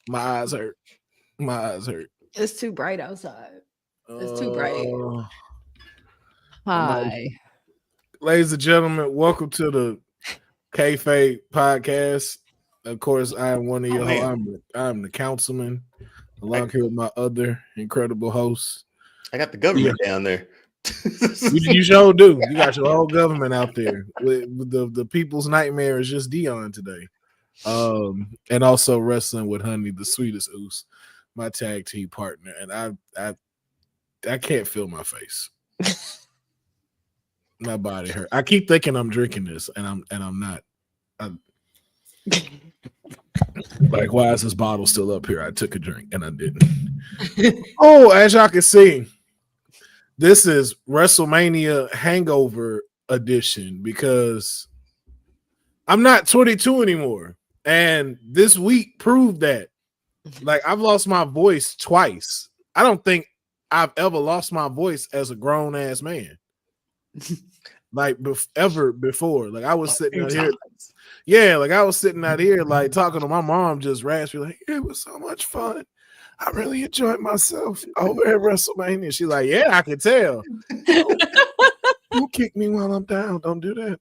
My eyes hurt. My eyes hurt. It's too bright outside. It's too bright. Hi. Ladies and gentlemen, welcome to the Kayfabe Podcast. Of course, I am one of your hosts. I'm the councilman, along here with my other incredible hosts. I got the government down there. You sure do. You got your whole government out there. With the people's nightmare is just Deonne today. And also wrestling with Honey, the sweetest oos, my tag team partner. And I can't feel my face. My body hurt. I keep thinking I'm drinking this, and I'm not. Like, why is this bottle still up here? I took a drink and I didn't. Oh, as y'all can see, this is Wrestlemania Hangover edition because I'm not 22 anymore. And this week proved that. Like, I've lost my voice twice. I don't think I've ever lost my voice as a grown ass man. Like ever before. Like, I was sitting out here. Yeah, like I was sitting out here, like talking to my mom, just raspy, like, it was so much fun. I really enjoyed myself over at WrestleMania. She's like, yeah, I can tell. Don't kick me while I'm down. Don't do that.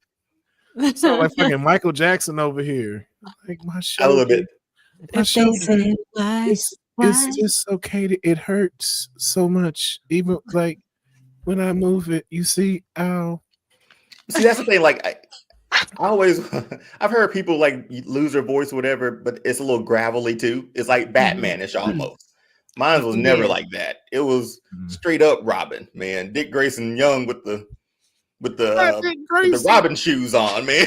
Sound like fucking Michael Jackson over here. Like, my show. A little bit. My show. It's just okay. It hurts so much. Even like when I move it, you see, ow. See, that's the thing. Like, I've heard people like lose their voice or whatever, but it's a little gravelly too. It's like Batman-ish almost. Mine was never like that. It was straight up Robin, man. Dick Grayson Young with the Robin shoes on, man.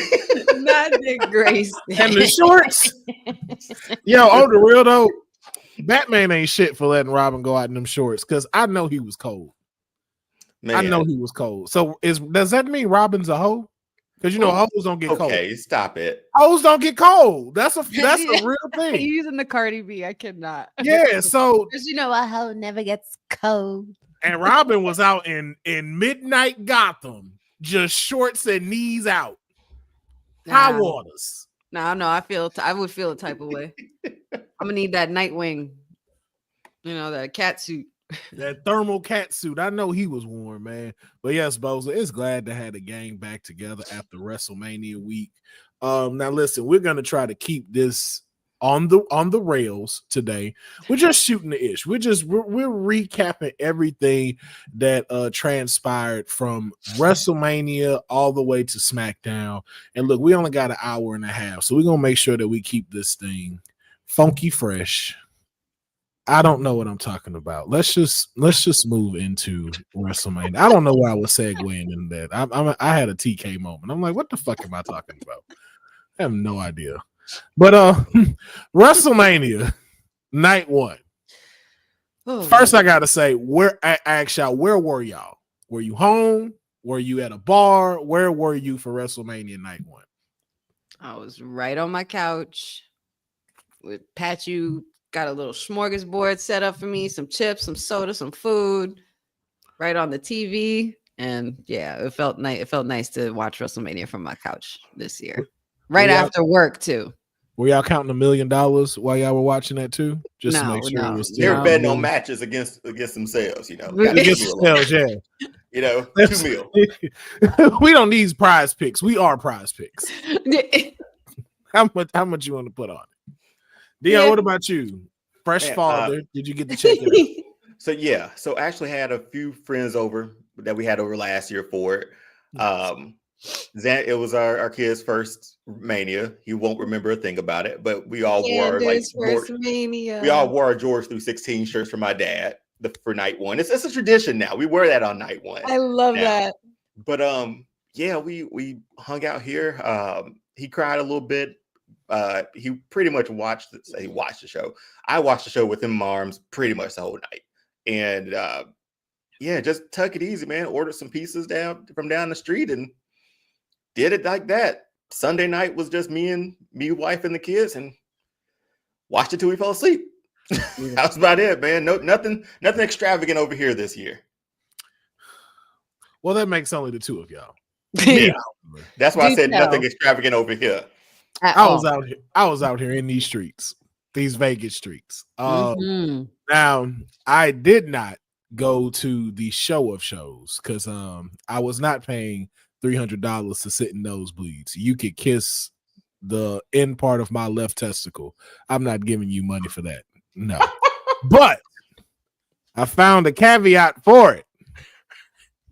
Not Dick Grayson. And the shorts. Yo, on the real though, Batman ain't shit for letting Robin go out in them shorts because I know he was cold. Man. I know he was cold. So does that mean Robin's a hoe? Because hoes don't get cold. Okay, stop it. Hoes don't get cold. That's a real thing. You're using the Cardi B. I cannot. Yeah, so because a hoe never gets cold. And Robin was out in midnight Gotham, just shorts and knees out. High waters. No, I would feel a type of way. I'm gonna need that Nightwing. That cat suit. That thermal cat suit. I know he was warm, man. But yes, Boza, it's glad to have the gang back together after WrestleMania week. Now listen, we're gonna try to keep this on the rails today. We're just shooting the ish. We're recapping everything that transpired from WrestleMania all the way to SmackDown. And look, we only got an hour and a half, so we're gonna make sure that we keep this thing funky fresh. I don't know what I'm talking about. Let's just move into WrestleMania. I don't know why I was segueing in that. I had a TK moment. I'm like, what the fuck am I talking about? I have no idea. But WrestleMania night one. First, I gotta say, where were y'all? Were you home? Were you at a bar? Where were you for WrestleMania night one? I was right on my couch with Patchu. Got a little smorgasbord set up for me, some chips, some soda, some food, right on the TV. And yeah, it felt nice. It felt nice to watch WrestleMania from my couch this year. Right after work, too. Were y'all counting $1 million while y'all were watching that too? Just to make sure it was they're betting on matches against themselves, Against themselves, yeah. 2 mil. We don't need prize picks. We are prize picks. How much you want to put on it? Deonne, what about you? Fresh father. Did you get to check it out? So I actually had a few friends over that we had over last year for it. It was our kid's first Mania. He won't remember a thing about it, but we all wore Mania. We all wore our George through 16 shirts for my dad for night one. It's a tradition now. We wear that on night one. I love that. But we hung out here. He cried a little bit. He pretty much watched the show. I watched the show with him in my arms pretty much the whole night. And just tuck it easy, man. Ordered some pizzas from down the street and did it like that. Sunday night was just me, wife, and the kids, and watched it till we fell asleep. That was about it, man. No, nothing extravagant over here this year. Well, that makes only the two of y'all. Yeah, that's why I said nothing extravagant over here. I was out here in these streets. these Vegas streets. Mhm. Now, I did not go to the show of shows because I was not paying $300 to sit in nosebleeds. You could kiss the end part of my left testicle. I'm not giving you money for that. No. But I found a caveat for it.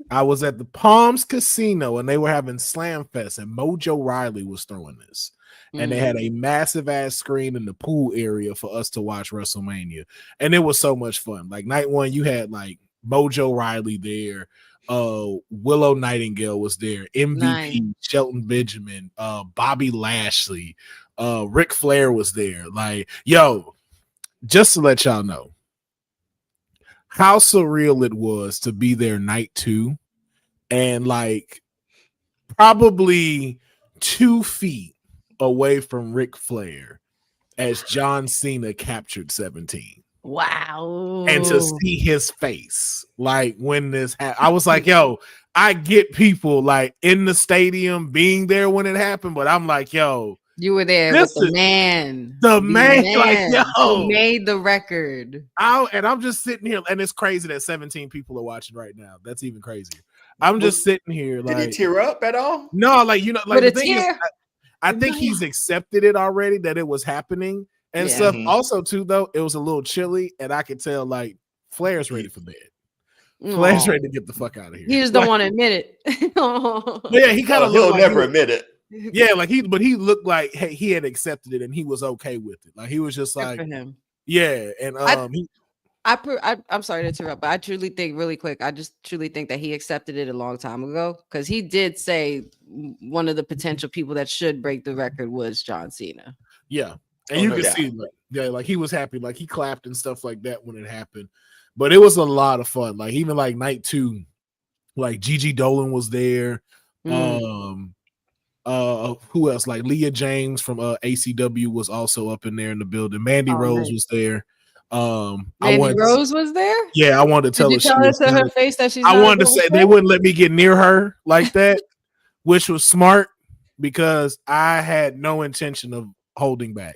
I was at the Palms Casino and they were having Slam Fest and Mojo Riley was throwing this. And they had a massive ass screen in the pool area for us to watch WrestleMania. And it was so much fun. Like night one, you had like Mojo Riley there. Willow Nightingale was there. MVP, Nice. Shelton Benjamin, Bobby Lashley, Ric Flair was there. Like, yo, just to let y'all know how surreal it was to be there night two and like probably 2 feet away from Ric Flair as John Cena captured 17. Wow. And to see his face, like when this happened, I was like, yo, I get people like in the stadium being there when it happened, but I'm like, yo, you were there with the man. The man, like, yo, who made the record. And I'm just sitting here, and it's crazy that 17 people are watching right now. That's even crazier. I'm just sitting here like, did he tear up at all? No, like, you know, like With the a thing is, tear? I think he's accepted it already that it was happening and stuff. Also, too, though, it was a little chilly, and I could tell like Flair's ready for bed. Flair's ready to get the fuck out of here. He just don't want to admit it. But yeah, he kind of he'll never admit it. Yeah, like he looked like hey, he had accepted it and he was okay with it. Like he was just like, yeah, and I'm sorry to interrupt, but I truly think really quick. I just truly think that he accepted it a long time ago because he did say one of the potential people that should break the record was John Cena. Yeah, and you can see, like, yeah, like he was happy, like he clapped and stuff like that when it happened. But it was a lot of fun. Like even like night two, like Gigi Dolan was there. Who else? Like Leah James from ACW was also up in there in the building. Mandy Rose was there. Mandy Rose was there? Yeah, I wanted to tell her. Did you tell her to her face that she's I wanted to say they wouldn't let me get near her like that, which was smart because I had no intention of holding back.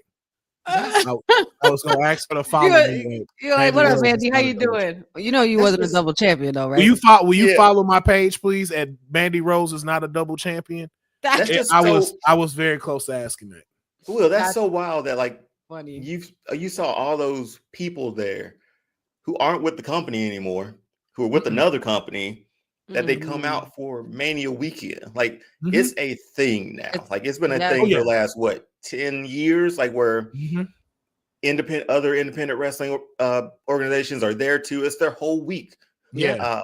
I was gonna ask her to follow me. You're like, what up, Mandy? How you doing? You know you wasn't a double champion though, right? Will you follow my page, please? At Mandy Rose is not a double champion. That's just I was very close to asking that. Will, that's so wild that like funny. You saw all those people there who aren't with the company anymore, who are with another company, that they come out for Mania weekend. Like it's a thing now. Like it's been a thing for the last 10 years. Like where other independent wrestling organizations are there too. It's their whole week. Yeah,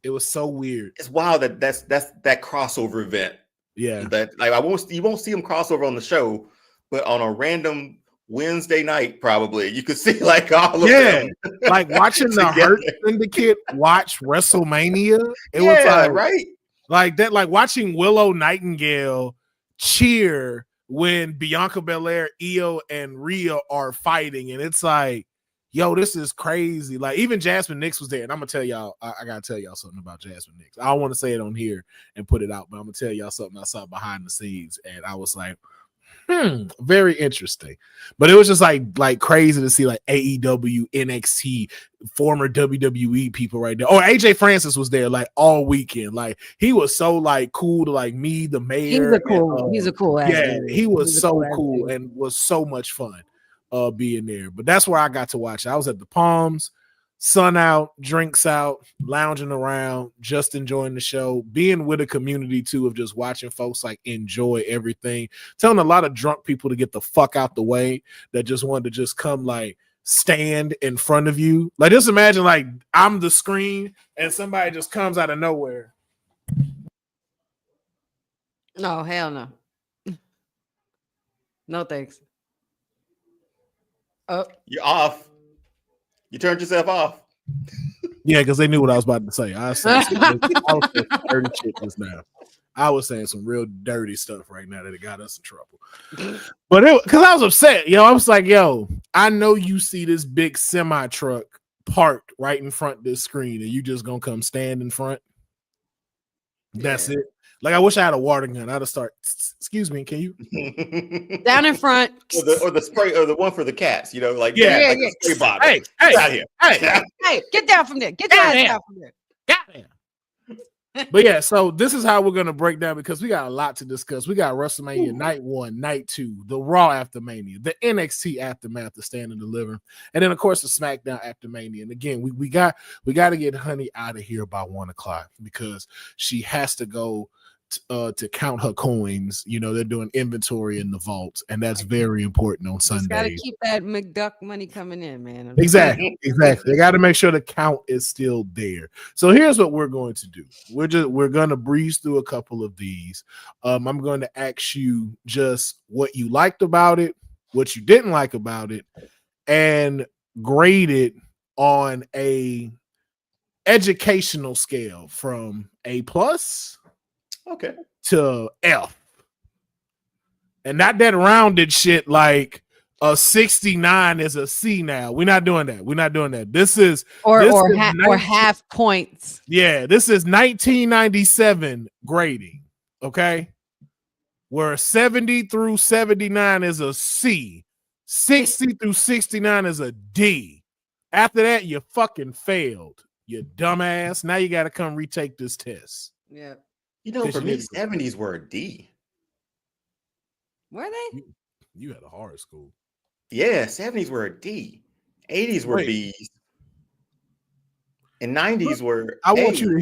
it was so weird. It's wild that's that crossover event. Yeah, that like you won't see them crossover on the show, but on a random Wednesday night, probably you could see like all of them. Like watching the Hurt Syndicate watch WrestleMania. It was like right, like that. Like watching Willow Nightingale cheer when Bianca Belair, Io, and Rhea are fighting, and it's like, yo, this is crazy. Like even Jasmine Nix was there, and I'm gonna tell y'all, I gotta tell y'all something about Jasmine Nix. I don't want to say it on here and put it out, but I'm gonna tell y'all something I saw behind the scenes, and I was like, very interesting. But it was just like crazy to see like AEW, NXT, former WWE people right there. Oh, AJ Francis was there like all weekend. Like he was so like cool to like me, the mayor. He's a cool ass dude. He was so cool and was so much fun being there. But that's where I got to watch it. I was at the Palms, sun out, drinks out, lounging around, just enjoying the show, being with a community too of just watching folks like enjoy everything, telling a lot of drunk people to get the fuck out the way that just wanted to just come like stand in front of you. Like just imagine like I'm the screen and somebody just comes out of nowhere. No, hell no. No thanks. Oh, you're off. You turned yourself off. Yeah, because they knew what I was about to say. I was saying dirty shit just now. I was saying some real dirty stuff right now that it got us in trouble. But because I was upset, I was like, yo, I know you see this big semi truck parked right in front of this screen, and you just gonna come stand in front. That's it. Like I wish I had a water gun. I'd start. Excuse me, can you? Down in front. or the spray, or the one for the cats. You know, like Yeah. the spray bottle. Hey, Get out of here. Hey, get down from there. Get your ass down from there. Goddamn. But yeah, so this is how we're gonna break down because we got a lot to discuss. We got WrestleMania Night 1, Night 2, the Raw after Mania, the NXT aftermath, the Stand and Deliver, and then of course the SmackDown after Mania. And again, we got to get Honey out of here by 1:00 because she has to go to count her coins. You know, they're doing inventory in the vault, and that's very important on Sunday. Got to keep that McDuck money coming in, man. Exactly. They got to make sure the count is still there. So here's what we're going to do. We're going to breeze through a couple of these. I'm going to ask you just what you liked about it, what you didn't like about it, and grade it on a educational scale from A+ Okay. to F. And not that rounded shit like a 69 is a C now. We're not doing that. This is or half points. Yeah, this is 1997 grading. Okay. Where 70 through 79 is a C. 60 through 69 is a D. After that, you fucking failed. You dumbass. Now you got to come retake this test. Yeah. You know, for me, 70s were a D. Were they? You had a hard school. Yeah, 70s were a D. 80s were B's. And 90s were I want you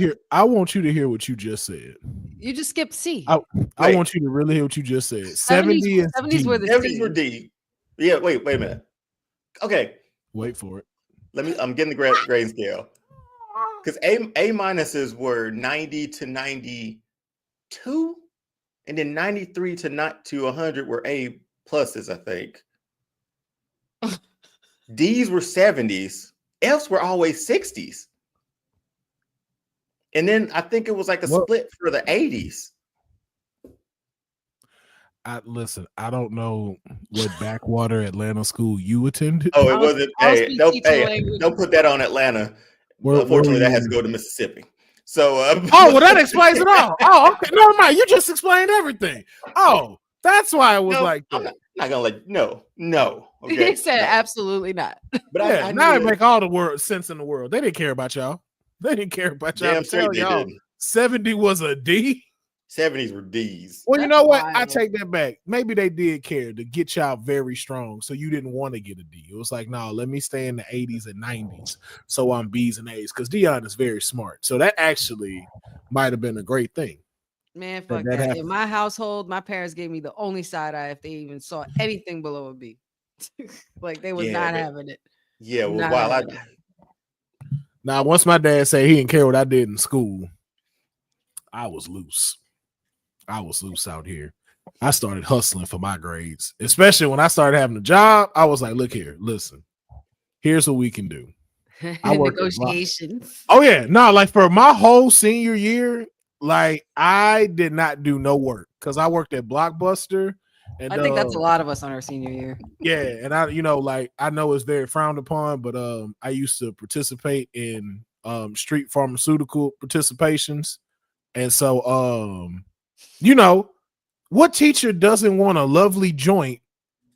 to hear what you just said. You just skipped C. I want you to really hear what you just said. 70s were the 70s were D. Yeah, wait a minute. Okay. Wait for it. I'm getting the grading scale. Because A minuses were 90 to 92, and then 93 to 100 were A pluses, I think. D's were 70s. F's were always 60s. And then I think it was like a split for the 80s. I don't know what backwater Atlanta school you attended. Oh, it wasn't. Don't put that on Atlanta. Unfortunately, that has to go to Mississippi. So, well, that explains it all. Oh, okay. Never mind. You just explained everything. Oh, that's why it was like that. I'm not gonna no. Okay. He said absolutely not. But yeah, now it make all the sense in the world. They didn't care about y'all. Damn straight they y'all. didn't. 70 was a D. 70s were D's. Well, you know what? I take that back. Maybe they did care to get y'all very strong, so you didn't want to get a D. It was like, no, let me stay in the 80s and 90s, so I'm B's and A's. Because Deonne is very smart, so that actually might have been a great thing. Man, fuck that. In my household, my parents gave me the only side eye if they even saw anything below a B. Like they was not having it. Yeah, well, now once my dad said he didn't care what I did in school, I was loose. Out here. I started hustling for my grades, especially when I started having a job. I was like, look here, listen, here's what we can do. I worked negotiations. Oh yeah, no, like for my whole senior year, like I did not do no work because I worked at Blockbuster. And I think that's a lot of us on our senior year. Yeah, and I know it's very frowned upon, but I used to participate in street pharmaceutical participations, and so what teacher doesn't want a lovely joint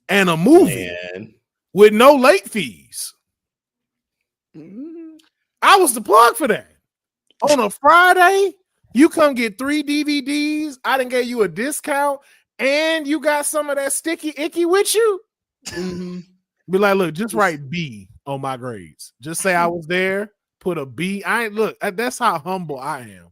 and a movie with no late fees? I was the plug for that. On a Friday, you come get 3 DVDs. I done gave you a discount, and you got some of that sticky icky with you. Mm-hmm. Be like, look, just write B on my grades. Just say I was there. Put a B. That's how humble I am.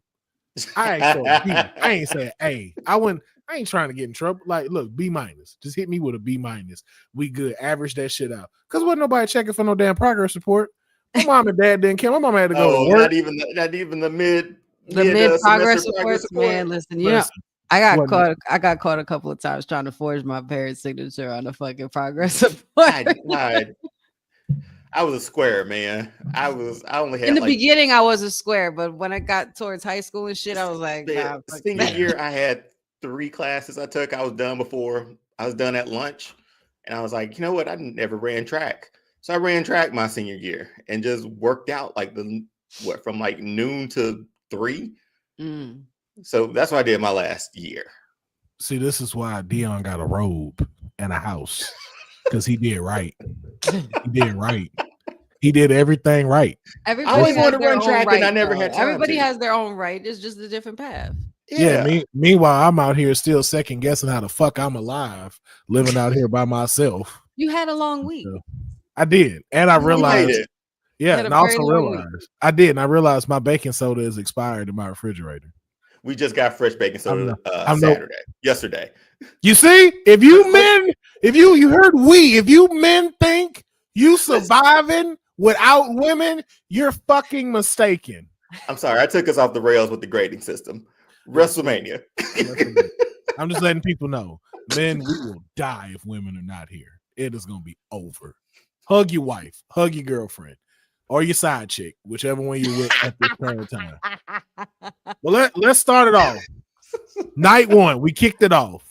I ain't say B. I ain't say A. I ain't trying to get in trouble. Like, look, B minus. Just hit me with a B minus. We good. Average that shit out. Because wasn't nobody checking for no damn progress report. My mom and dad didn't care. My mom had to go to work. Not even the mid progress reports. Man, listen, I got caught a couple of times trying to forge my parents' signature on the fucking progress report. I was a square, man. I only had in the beginning I was a square, but when I got towards high school and shit, I was like, senior year I had 3 classes I took. I was done before I was done at lunch, and I was like, you know what? I never ran track, so I ran track my senior year and just worked out like from like noon to 3. So that's what I did my last year. See, this is why Deonne got a robe and a house, because he did right. He did right. He did everything right. Everybody I always has wanted to their run own track, and I right, never though. had time Everybody to. has their own right. It's just a different path. Yeah. Meanwhile, I'm out here still second guessing how the fuck I'm alive, living out here by myself. You had a long week. So, I did, and I You made realized. it. Yeah, had and a I very also long week. realized I did, and I realized my baking soda is expired in my refrigerator. We just got fresh baking soda yesterday. You see, if you men, if you heard if you men think you surviving without women, you're fucking mistaken. I'm sorry, I took us off the rails with the grading system. Wrestlemania. I'm just letting people know, men, we will die if women are not here. It is gonna be over. Hug your wife, hug your girlfriend, or your side chick, whichever one you're with at this current time. Well, let's start it off. Night one, we kicked it off.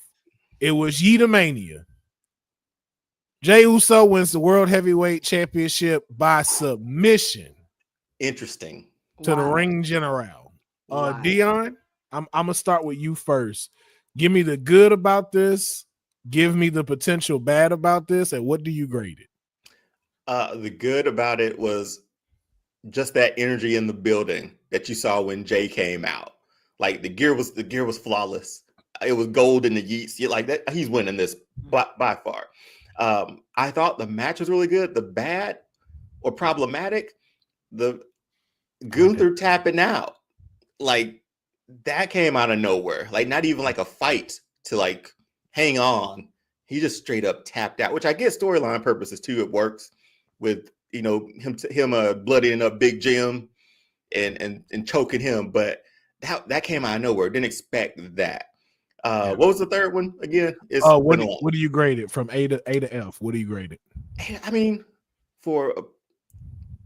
It was Yeetamania. Jey Uso wins the World Heavyweight Championship by submission. Interesting. To the ring general. Deonne, I'm gonna start with you first. Give me the good about this. Give me the potential bad about this, and what do you grade it? The good about it was just that energy in the building that you saw when Jay came out. Like the gear was flawless. It was gold in the yeets. Like that, he's winning this by far. I thought the match was really good. The bad or problematic, the Gunther tapping out, like that came out of nowhere. Like not even like a fight to like hang on. He just straight up tapped out, which I get storyline purposes too. It works with him bloodying up Big Jim and choking him, but that came out of nowhere. Didn't expect that. What was the third one again? What do you grade it from A to F? What do you grade it? I mean, for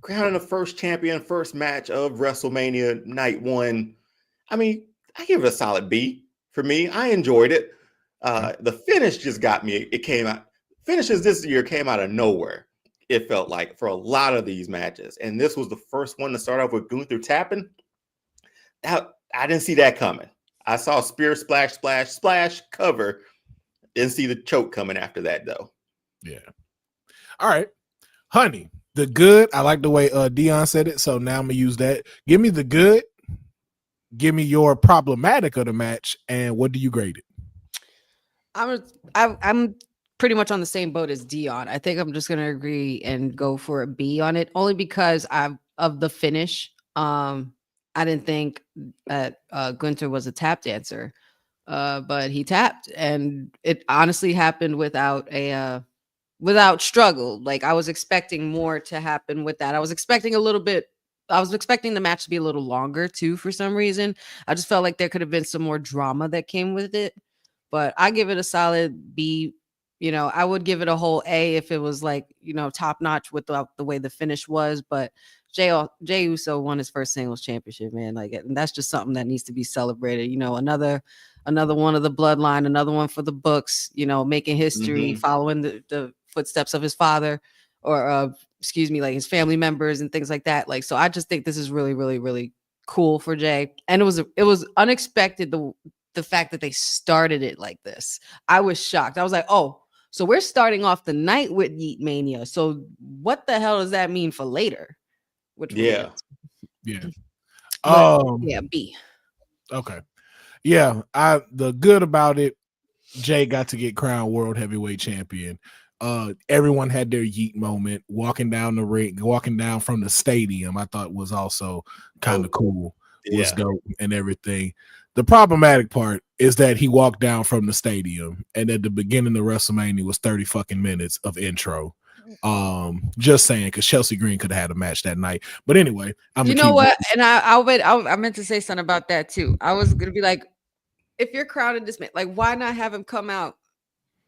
crowning the first champion, first match of WrestleMania night one, I mean, I give it a solid B for me. I enjoyed it. The finish just got me. It came out. Finishes this year came out of nowhere. It felt like for a lot of these matches, and this was the first one to start off with Gunther tapping. I didn't see that coming. I saw spear splash, splash, splash, cover. Didn't see the choke coming after that though. Yeah. All right, honey. The good. I like the way Deonne said it, so now I'm gonna use that. Give me the good. Give me your problematic of the match, and what do you grade it? I'm pretty much on the same boat as Deonne. I think I'm just gonna agree and go for a B on it, only because of the finish. I didn't think that Gunther was a tap dancer, but he tapped, and it honestly happened without struggle. Like I was expecting more to happen with that. I was expecting the match to be a little longer too. For some reason, I just felt like there could have been some more drama that came with it. But I give it a solid B. I would give it a whole A if it was like, top notch with the way the finish was. But Jey Uso won his first singles championship, man. Like, and that's just something that needs to be celebrated. Another one of the bloodline, another one for the books. Making history, following the footsteps of his father, or like his family members and things like that. Like, so I just think this is really, really, really cool for Jey, and it was unexpected the fact that they started it like this. I was shocked. I was like, oh, so we're starting off the night with Yeet Mania. So what the hell does that mean for later? Yeah. B. Okay. Yeah. The good about it, Jey got to get crowned world heavyweight champion. Everyone had their Yeet moment. Walking down the ring, walking down from the stadium, I thought was also kind of cool. Was dope and everything. The problematic part is that he walked down from the stadium, and at the beginning of WrestleMania was 30 fucking minutes of intro. Just saying, because Chelsea Green could have had a match that night. But anyway, you know what? And I meant to say something about that too. I was gonna be like, if you're crowded this man, like, why not have him come out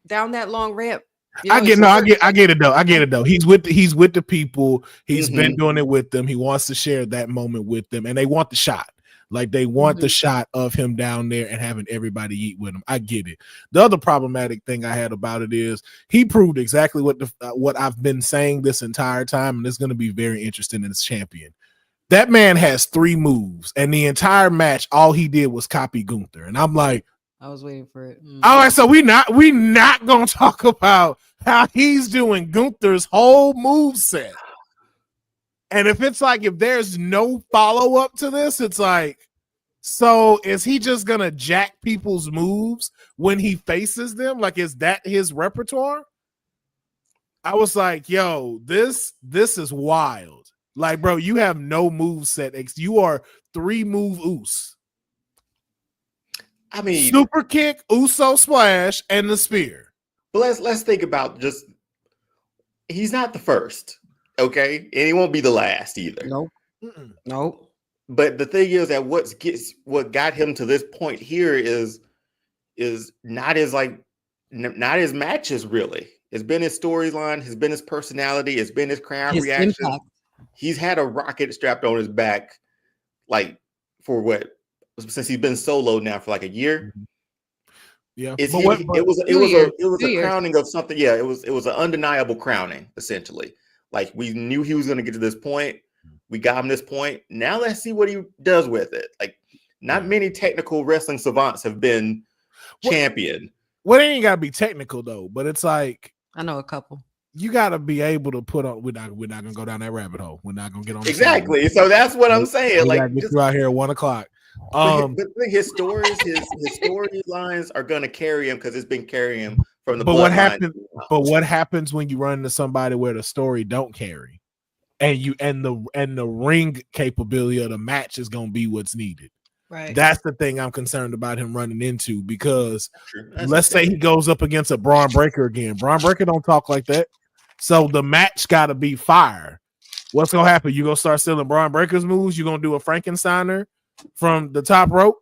down that long ramp? I get it though. He's with the people. He's been doing it with them. He wants to share that moment with them, and they want the shot. Like they want the shot of him down there and having everybody eat with him. I get it. The other problematic thing I had about it is he proved exactly what I've been saying this entire time, and it's going to be very interesting in his champion. That man has 3 moves, and the entire match, all he did was copy Gunther. And I'm like, I was waiting for it. all right, so we not gonna talk about how he's doing Gunther's whole move set. And if there's no follow up to this, it's like, so is he just gonna jack people's moves when he faces them? Like, is that his repertoire? I was like, yo, this is wild. Like, bro, you have no move set. You are 3 move Uso. I mean, super kick, Uso splash, and the spear. But let's think about just he's not the first, okay, and he won't be the last either. Nope. Nope. But the thing is that what got him to this point here is not his matches really. It's been his storyline, it's been his personality, it's been his crowd reaction. Impact. He's had a rocket strapped on his back, like since he's been solo now for like a year. Yeah, it was a crowning of something. Yeah, it was an undeniable crowning, essentially. Like, we knew he was going to get to this point. We got him this point. Now let's see what he does with it. Like, not many technical wrestling savants have been champion. Well, they ain't got to be technical though, but it's like, I know a couple. You got to be able to put on. We're not going to go down that rabbit hole. We're not going to get on. Exactly. So that's what I'm saying. Like, get you out here at 1:00. But his stories, his storylines are going to carry him because it's been carrying him from the. But what happens? But what happens when you run into somebody where the story don't carry, and the ring capability of the match is going to be what's needed? Right. That's the thing I'm concerned about him running into, because let's say he goes up against a Braun Breaker again. Braun Breaker don't talk like that, so the match got to be fire. What's gonna happen? You gonna start stealing Braun Breaker's moves? You gonna do a Frankensteiner from the top rope?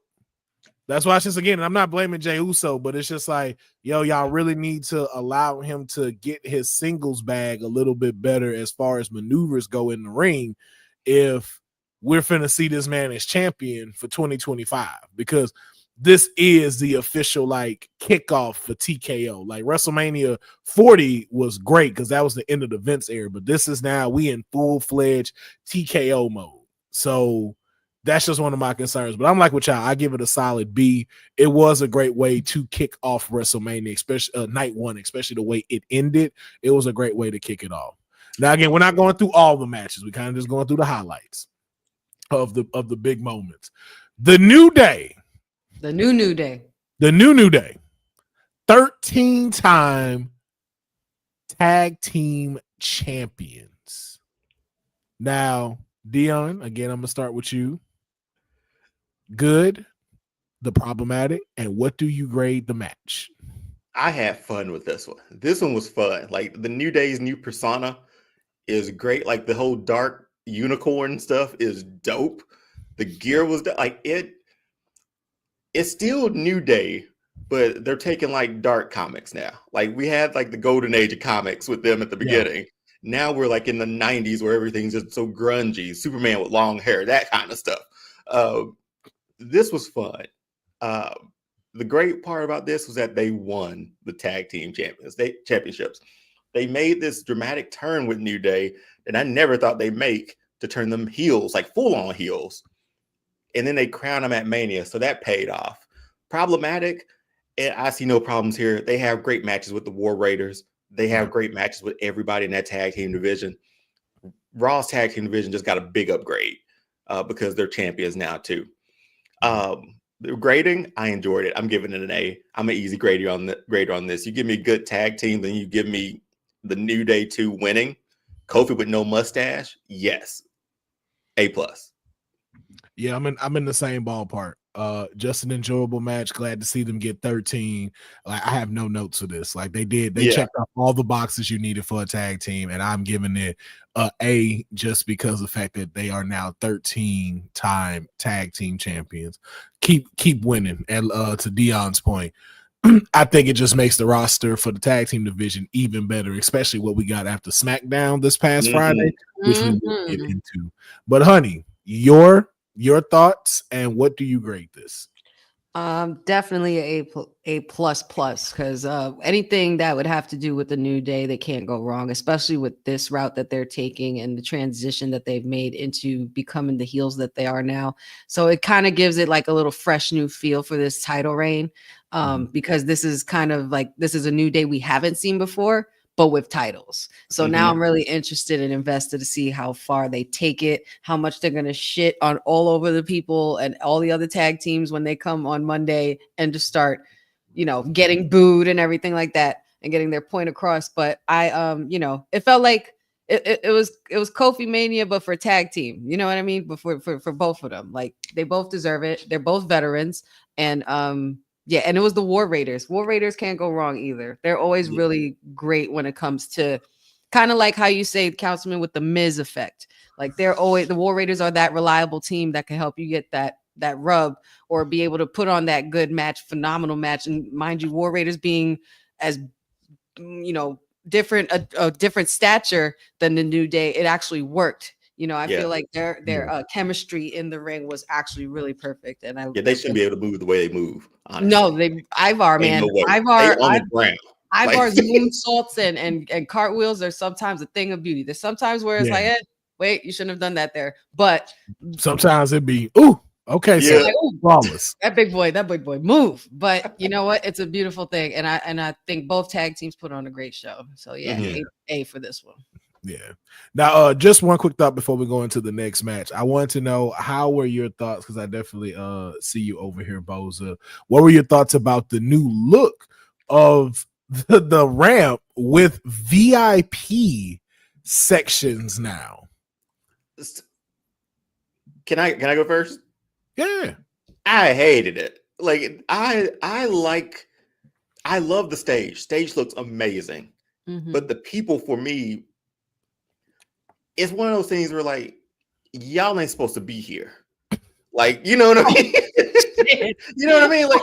That's why it's just, again, I'm not blaming Jey Uso, but it's just like, yo, y'all really need to allow him to get his singles bag a little bit better as far as maneuvers go in the ring if we're finna see this man as champion for 2025, because this is the official like kickoff for TKO. Like, WrestleMania 40 was great because that was the end of the Vince era, but this is now we in full-fledged TKO mode. So that's just one of my concerns. But I'm like with y'all, I give it a solid B. It was a great way to kick off WrestleMania, especially night one, especially the way it ended. It was a great way to kick it off. Now, again, we're not going through all the matches. We kind of just going through the highlights of the big moments. The New Day. The new day. The new day. 13-time tag team champions. Now, Deonne, again, I'm going to start with you. Good, the problematic, and what do you grade the match? I had fun with this one. This one was fun. Like, the New Day's new persona is great. Like, the whole dark unicorn stuff is dope. The gear was like it. It's still New Day, but they're taking like dark comics now. Like, we had like the golden age of comics with them at the beginning. Yeah. Now we're like in the 90s where everything's just so grungy, Superman with long hair, that kind of stuff. This was fun. The great part about this was that they won the tag team championships. They made this dramatic turn with New Day that I never thought they'd make, to turn them heels, like full-on heels. And then they crown them at Mania, so that paid off. Problematic, and I see no problems here. They have great matches with the War Raiders. They have great matches with everybody in that tag team division. Raw's tag team division just got a big upgrade because they're champions now too. The grading, I enjoyed it. I'm giving it an A. I'm an easy grader on this. You give me a good tag team, then you give me the New Day 2 winning. Kofi with no mustache, yes, A+. Yeah, I'm in the same ballpark. Just an enjoyable match. Glad to see them get 13. Like, I have no notes for this. Like, they checked off all the boxes you needed for a tag team, and I'm giving it A just because of the fact that they are now 13-time tag team champions. Keep winning. And to Deon's point, I think it just makes the roster for the tag team division even better, especially what we got after SmackDown this past Friday, which we will get into. But honey, your thoughts and what do you grade this? Definitely a plus plus, because anything that would have to do with the New Day, they can't go wrong, especially with this route that they're taking and the transition that they've made into becoming the heels that they are now. So it kind of gives it like a little fresh new feel for this title reign, because this is kind of like, this is a New Day we haven't seen before, but with titles. So now I'm really interested and invested to see how far they take it, how much they're going to shit on all over the people and all the other tag teams when they come on Monday and just start, getting booed and everything like that and getting their point across. But it felt like it was Kofi Mania, but for tag team, you know what I mean? But for both of them, like they both deserve it. They're both veterans. And yeah, and it was the War Raiders. War Raiders can't go wrong either. They're always really great when it comes to kind of like how you say, Councilman, with the Miz effect. Like they're always, the War Raiders are that reliable team that can help you get that rub or be able to put on that good match, phenomenal match. And mind you, War Raiders being as different, a different stature than the New Day, it actually worked. I feel like their chemistry in the ring was actually really perfect, and they shouldn't be able to move the way they move. Honestly. No, Ivar, man, Ivar's moonsaults and cartwheels are sometimes a thing of beauty. There's sometimes where it's like, wait, you shouldn't have done that there, but sometimes it'd be okay, so like, flawless. That big boy move. But you know what? It's a beautiful thing, and I think both tag teams put on a great show. So A for this one. Yeah. Now, just one quick thought before we go into the next match. I wanted to know, how were your thoughts? Because I definitely see you over here, Boza. What were your thoughts about the new look of the ramp with VIP sections now? Can I go first? Yeah. I hated it. Like I love the stage. Stage looks amazing. But the people, for me, it's one of those things where like, y'all ain't supposed to be here. Like, you know what I mean? You know what I mean? Like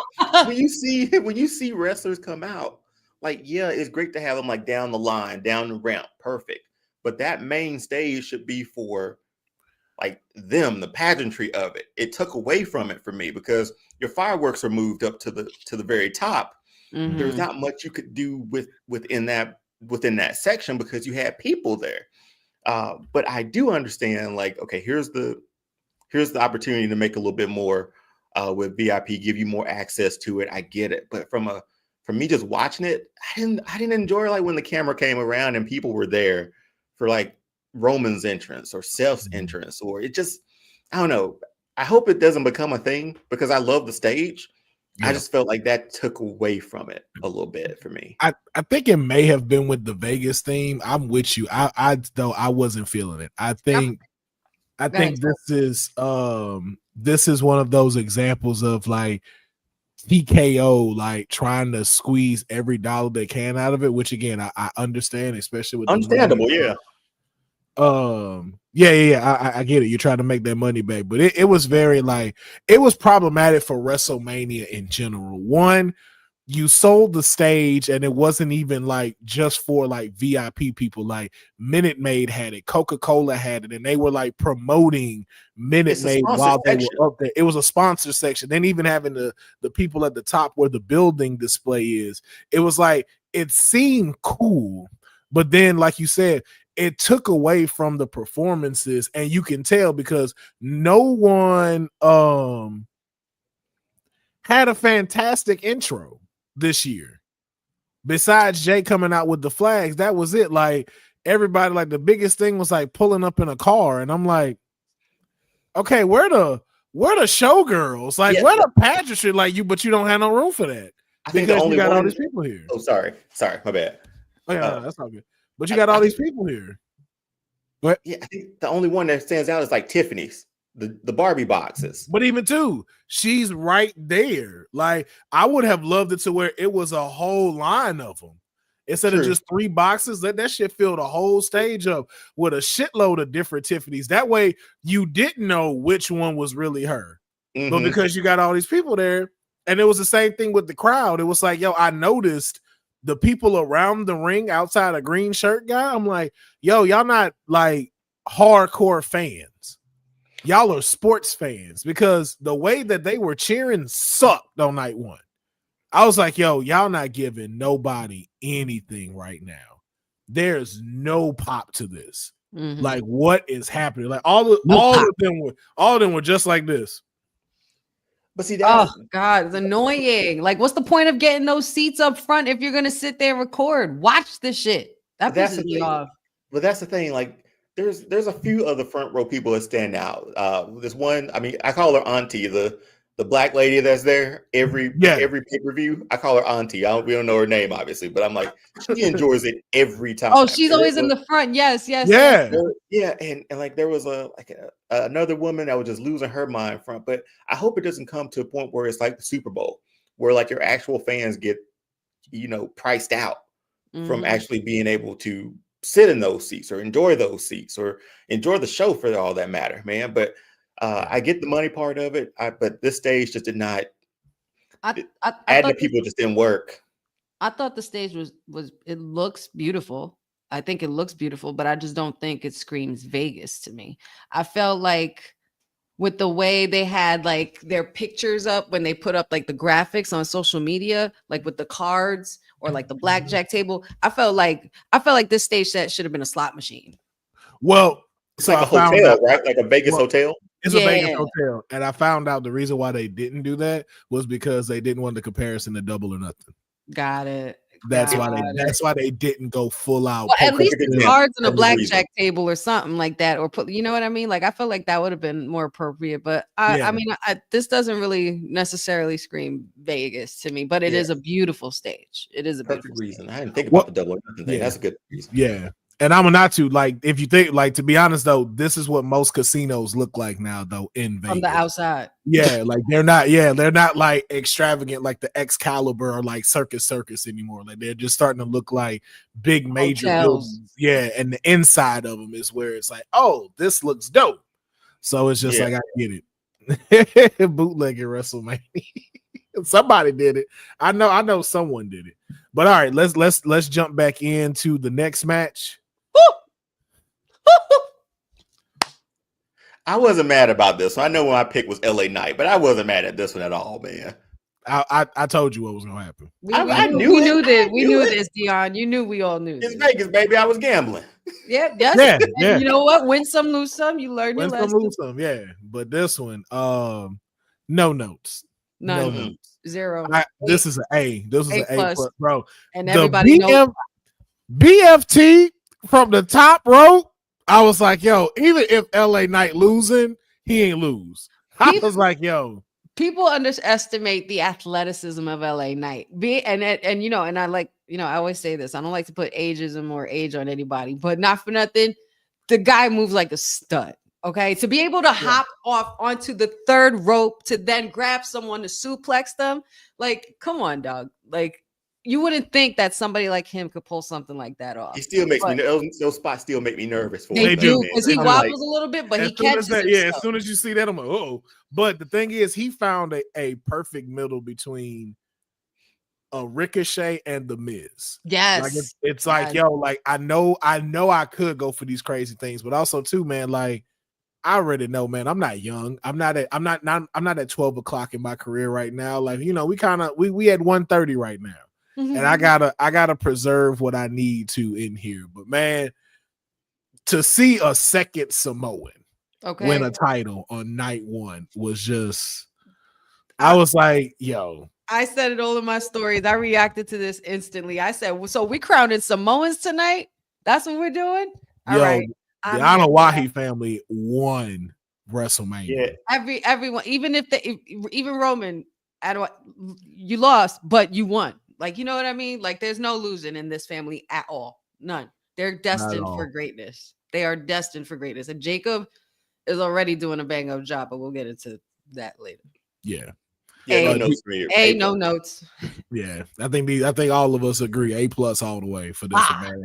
when you see wrestlers come out, like, yeah, it's great to have them like down the line, down the ramp, perfect. But that main stage should be for like them, the pageantry of it. It took away from it for me because your fireworks are moved up to the very top. There's not much you could do within that section because you had people there. But I do understand, like, okay, here's the opportunity to make a little bit more with VIP, give you more access to it. I get it, but from me just watching it, I didn't enjoy like when the camera came around and people were there for like Roman's entrance or Seth's entrance, or it just, I don't know. I hope it doesn't become a thing because I love the stage. I just felt like that took away from it a little bit for me. I think it may have been with the Vegas theme. I'm with you. I though I wasn't feeling it. I think this is one of those examples of like TKO like trying to squeeze every dollar they can out of it, which again I understand, especially with understandable, I get it. You're trying to make that money back, but it was very like, it was problematic for WrestleMania in general. One, you sold the stage and it wasn't even like just for like VIP people. Like Minute Maid had it, Coca-Cola had it, and they were like promoting Minute Maid while they were up there. It was a sponsor section. Then even having the people at the top where the building display is, it was like, it seemed cool, but then like you said, it took away from the performances, and you can tell because no one had a fantastic intro this year. Besides Jay coming out with the flags, that was it. Like everybody, like the biggest thing was like pulling up in a car, and I'm like, okay, where the showgirls? Like where the pageantry? Like but you don't have no room for that. I think the only got all these people here. Oh, sorry, my bad. Oh, yeah, that's all good. But you got all these people here. But yeah, I think the only one that stands out is like Tiffany's, the Barbie boxes. But even too, she's right there. Like I would have loved it to where it was a whole line of them instead of just 3 boxes. That shit filled a whole stage up with a shitload of different Tiffany's. That way you didn't know which one was really her. But because you got all these people there, and it was the same thing with the crowd. It was like, yo, I noticed the people around the ring outside a green shirt guy. I'm like, yo, y'all not like hardcore fans. y'all are sports fans, because the way that they were cheering sucked on night one. I was like, yo, y'all not giving nobody anything right now. There's no pop to this. Mm-hmm. Like, what is happening? Like all of them were just like this. But see, oh God, it's annoying. Like, what's the point of getting those seats up front if you're gonna sit there and record? Watch the shit. That pisses me off. But that's the thing. Like, there's a few other front row people that stand out. There's one. I mean, I call her Auntie, the black lady that's there every pay-per-view. I call her Auntie. We don't know her name, obviously, but I'm like, she enjoys it every time. Oh, she's always in the front. Yes. Yeah. And like there was another woman that was just losing her mind front. But I hope it doesn't come to a point where it's like the Super Bowl, where like your actual fans get, priced out from actually being able to sit in those seats or enjoy those seats or enjoy the show for all that matter, man. But I get the money part of it, but this stage just did not. Adding the people just didn't work. I thought the stage was it looks beautiful. I think it looks beautiful, but I just don't think it screams Vegas to me. I felt like with the way they had like their pictures up when they put up like the graphics on social media, like with the cards or like the blackjack table, I felt like this stage set should have been a slot machine. Well, it's like a hotel, right? Like a Vegas hotel. It's a Vegas hotel. And I found out the reason why they didn't do that was because they didn't want the comparison to Double or Nothing. Got it. That's why they didn't go full out. Well, at least the cards and a blackjack table or something like that, or put, you know what I mean? Like, I feel like that would have been more appropriate. But I mean, this doesn't really necessarily scream Vegas to me, but it is a beautiful stage. It is a perfect reason. I didn't think about the Double or Nothing thing. That's a good reason. Yeah. And I'm not to like, if you think, like, to be honest though, this is what most casinos look like now though in Vegas. From the outside. Yeah, like they're not like extravagant like the Excalibur or like Circus anymore. Like they're just starting to look like big major buildings. Yeah, and the inside of them is where it's like, oh, this looks dope. So it's just like, I get it. Bootlegging WrestleMania. Somebody did it. I know someone did it. But all right, let's jump back into the next match. I wasn't mad about this one. I know my pick was LA Knight, but I wasn't mad at this one at all, man. I told you what was gonna happen. We knew this, Deonne. You knew we all knew. It's Vegas, baby. I was gambling. Yeah. You know what? Win some, lose some. You learn your lesson. Lose some, yeah. But this one, no notes. None. No notes. Zero. This is an A. This is an A+, bro. And everybody knows BFT from the top rope. I was like, yo, even if LA Knight losing, he ain't lose. I was like, yo. People underestimate the athleticism of LA Knight. And I like, I always say this. I don't like to put ageism or age on anybody, but not for nothing. The guy moves like a stud. Okay. To be able to hop off onto the third rope to then grab someone to suplex them. Like, come on, dog. Like, you wouldn't think that somebody like him could pull something like that off. He still makes me those spots still make me nervous for they do because he wobbles a little bit, but he catches it. Yeah, as soon as you see that, I'm like, oh. But the thing is, he found a perfect middle between a Ricochet and the Miz. Yes, like it's like, yo, like I know I could go for these crazy things, but also too, man, like I already know, man, I'm not young. I'm not at 12 o'clock in my career right now. Like, we at 1:30 right now. And I gotta preserve what I need to in here. But man, to see a second Samoan win a title on night one was just, I was like, yo. I said it all in my stories. I reacted to this instantly. I said, so we crowning Samoans tonight? That's what we're doing? All right. The Anawahi family won WrestleMania. Yeah. Everyone, even Roman, you lost, but you won. Like, you know what I mean? Like, there's no losing in this family at all. None. They're destined for greatness. They are destined for greatness. And Jacob is already doing a bang up job, but we'll get into that later. Yeah. No notes for you. No notes. Yeah. I think all of us agree. A+ all the way for this one, man.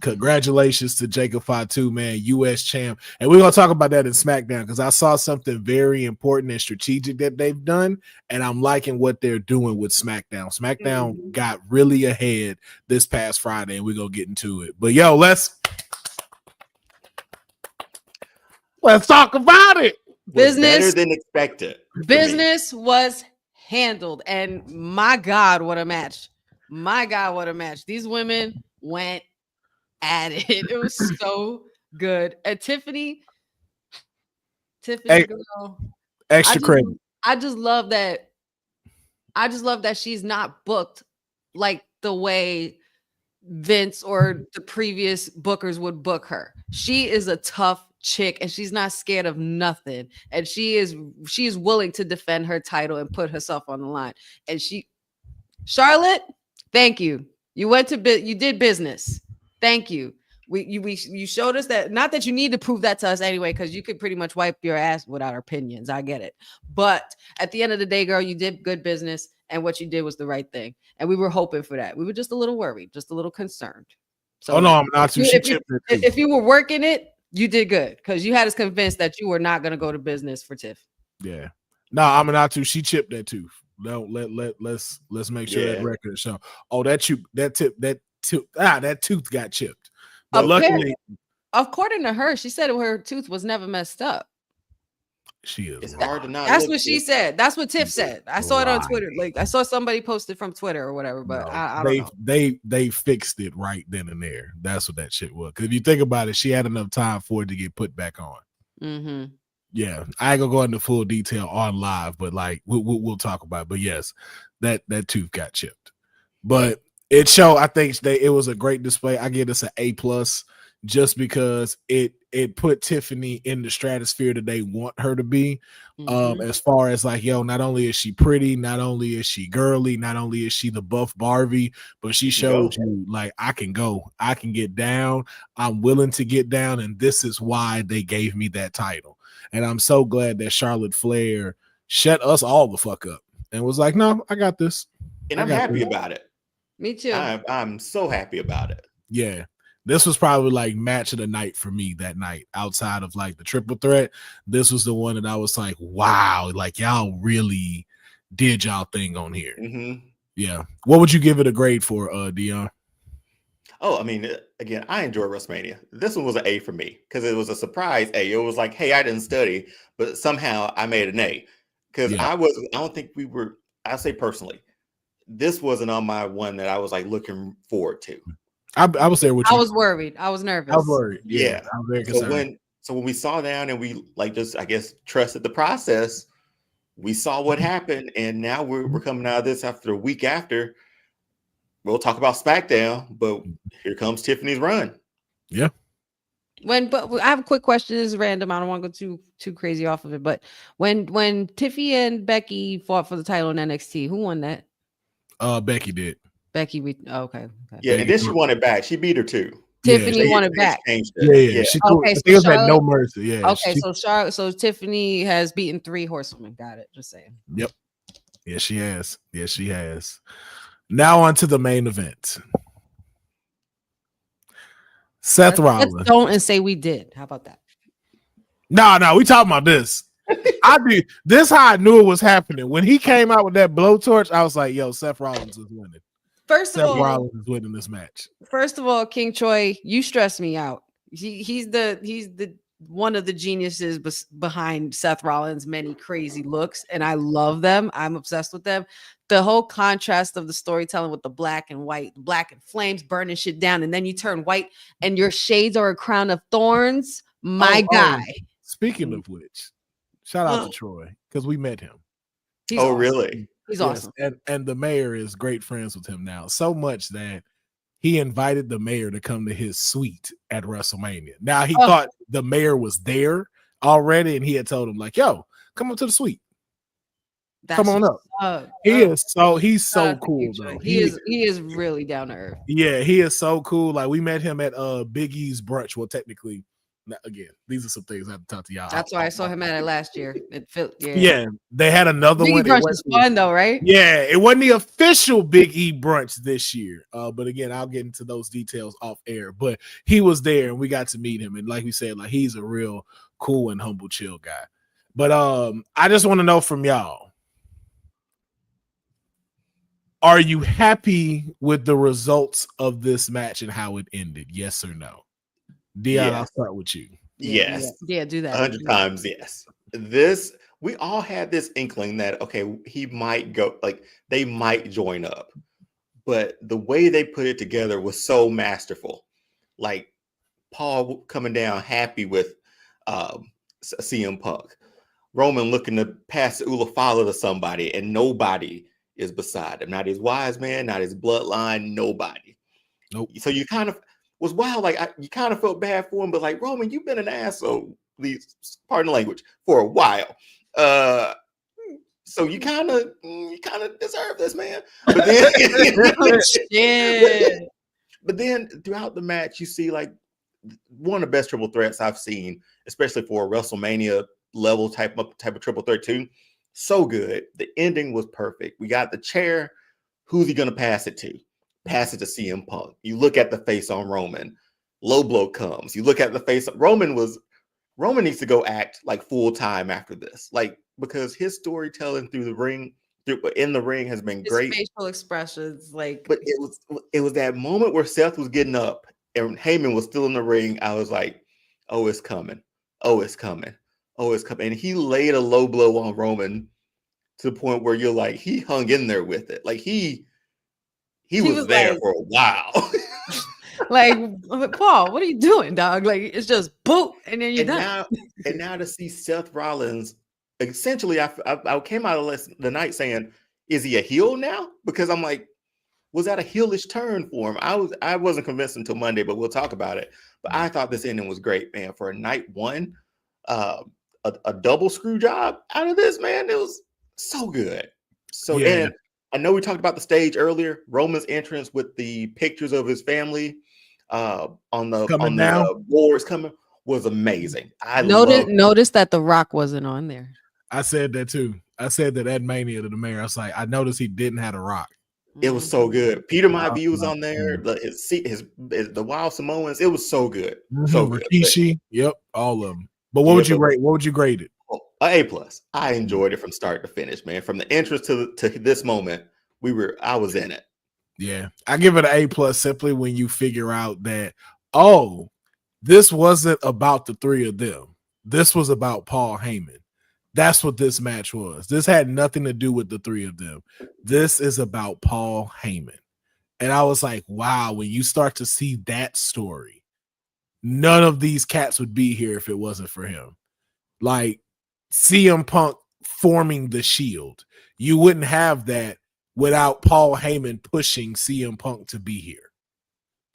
Congratulations to Jacob Fatu, man, U.S. champ. And we're going to talk about that in SmackDown because I saw something very important and strategic that they've done, and I'm liking what they're doing with SmackDown. SmackDown got really ahead this past Friday, and we're going to get into it. But, yo, Let's talk about it. Was better Business, than expected. for me. business was handled, and my God, what a match! My God, what a match! These women went at it. It was so good. And Tiffany, Hey, girl, extra credit. I just love that. I just love that she's not booked like the way Vince or the previous bookers would book her. She is a tough chick and she's not scared of nothing. And she is willing to defend her title and put herself on the line. And Charlotte, thank you. You did business. Thank you. You showed us that, not that you need to prove that to us anyway, because you could pretty much wipe your ass without our opinions. I get it. But at the end of the day, girl, you did good business, and what you did was the right thing. And we were hoping for that. We were just a little worried, just a little concerned. So No, I'm not too. if you were working it, you did good, because you had us convinced that you were not going to go to business for Tiff. Yeah. No, I'm not too. She chipped that tooth. No, let's make sure that record show. Oh, that tooth got chipped. But luckily, according to her, she said her tooth was never messed up. She is. It's hard to not. That's what she said. That's what Tiff said. I saw it on Twitter. Like I saw somebody posted from Twitter or whatever. But no, I don't know. They fixed it right then and there. That's what that shit was. Because if you think about it, she had enough time for it to get put back on. Mm-hmm. Yeah, I ain't gonna go into full detail on live, but like we'll talk about it. But yes, that tooth got chipped. But it showed. I think it was a great display. I give this an A+, just because it put Tiffany in the stratosphere that they want her to be. As far as like, yo, not only is she pretty, not only is she girly, not only is she the buff Barbie, but she showed you like, I can get down, I'm willing to get down, and this is why they gave me that title. And I'm so glad that Charlotte Flair shut us all the fuck up and was like, no, I got this. And I'm happy about it. Me too. I'm so happy about it. Yeah. This was probably like match of the night for me that night, outside of like the triple threat. This was the one that I was like, wow, like y'all really did y'all thing on here. Mm-hmm. Yeah. What would you give it a grade for, Deonne? Oh, I mean, again, I enjoy Wrestlemania. This one was an A for me because it was a surprise A. It was like, hey, I didn't study, but somehow I made an A. Because I don't think we were, I'll say personally, this wasn't on my one that I was like looking forward to. I was there with you. I was worried. I was nervous. I was worried. Yeah. I was very concerned. So when we saw down and we like just, I guess, trusted the process, we saw what happened. And now we're coming out of this after a week after. We'll talk about SmackDown, but here comes Tiffany's run. Yeah. But I have a quick question. This is random. I don't want to go too crazy off of it. But when Tiffy and Becky fought for the title in NXT, who won that? Becky did. Becky, okay. Yeah, and then she won it back. She beat her too. Tiffany won it back. Yeah. She had no mercy. Yeah. Okay, so Tiffany has beaten 3 horsewomen. Got it. Just saying. Yep. Yes, she has. Yes, she has. Now on to the main event. Seth Rollins. Let's don't and say we did. How about that? No, we talking about this. This how I knew it was happening. When he came out with that blowtorch, I was like, yo, Seth Rollins is winning. Seth Rollins is winning this match. First of all, King Choi, you stress me out. He's the one of the geniuses behind Seth Rollins' many crazy looks, and I love them. I'm obsessed with them. The whole contrast of the storytelling with the black and white, black and flames burning shit down, and then you turn white and your shades are a crown of thorns. My guy. Speaking of which, shout out to Troy, because we met him. He's awesome. Really? He's awesome. And the mayor is great friends with him now. So much that he invited the mayor to come to his suite at WrestleMania. Now he thought the mayor was there already, and he had told him, like, yo, come up to the suite. Come on up. He's so cool, though. He is really down to earth. Yeah, he is so cool. Like, we met him at Big E's brunch. Well, technically, again, these are some things I have to talk to y'all. That's why I saw him at it last year. It felt they had another Big one. Brunch was fun though, right? Yeah, it wasn't the official Big E brunch this year. But again, I'll get into those details off air. But he was there and we got to meet him. And like we said, like he's a real cool and humble, chill guy. But I just want to know from y'all. Are you happy with the results of this match and how it ended? Yes or no? Deonne, I'll start with you. Yes. Yeah, do that. 100 times yes. This, we all had this inkling that, okay, he might go, like, they might join up. But the way they put it together was so masterful. Like, Paul coming down happy with CM Punk. Roman looking to pass the Ulafala to somebody, and nobody is beside him. Not his wise man, not his bloodline, nobody. Nope. So you kind of was wild. Like, you kind of felt bad for him, but like, Roman, you've been an asshole, please pardon the language, for a while. So you kind of deserve this, man. But then, but then throughout the match, you see like one of the best triple threats I've seen, especially for a WrestleMania level type of triple threat too. So good. The ending was perfect. We got the chair. Who's he gonna pass it to? Pass it to CM Punk. You look at the face on Roman. Low blow comes. You look at the face. Roman needs to go act like full time after this, like, because his storytelling through the ring, in the ring, has been great. His facial expressions, like, but it was that moment where Seth was getting up and Heyman was still in the ring. I was like, oh, it's coming. Oh, it's coming. Oh, it's coming. And he laid a low blow on Roman to the point where you're like, he hung in there with it. Like he was there for a while. like, Paul, what are you doing, dog? Like, it's just boop, and then you're done. Now to see Seth Rollins, essentially, I came out of the night saying, is he a heel now? Because I'm like, was that a heelish turn for him? I wasn't convinced until Monday, but we'll talk about it. But I thought this ending was great, man. For a night one, a double screw job out of this, man. It was so good. So Yeah. And I know we talked about the stage earlier. Roman's entrance with the pictures of his family on the boards coming was amazing. I notice that The Rock wasn't on there. I said that too. I said that at Mania to the mayor. I was like, I noticed he didn't have a Rock. It was so good. Peter Maivia was on there. The Wild Samoans. It was so good. So good. Rikishi. Yep, all of them. But what would you rate? What would you grade it? A+. I enjoyed it from start to finish, man. From the entrance to this moment, I was in it. Yeah, I give it an A+ simply when you figure out that, oh, this wasn't about the three of them. This was about Paul Heyman. That's what this match was. This had nothing to do with the three of them. This is about Paul Heyman. And I was like, wow, when you start to see that story, none of these cats would be here if it wasn't for him. Like CM Punk forming the Shield. You wouldn't have that without Paul Heyman pushing CM Punk to be here.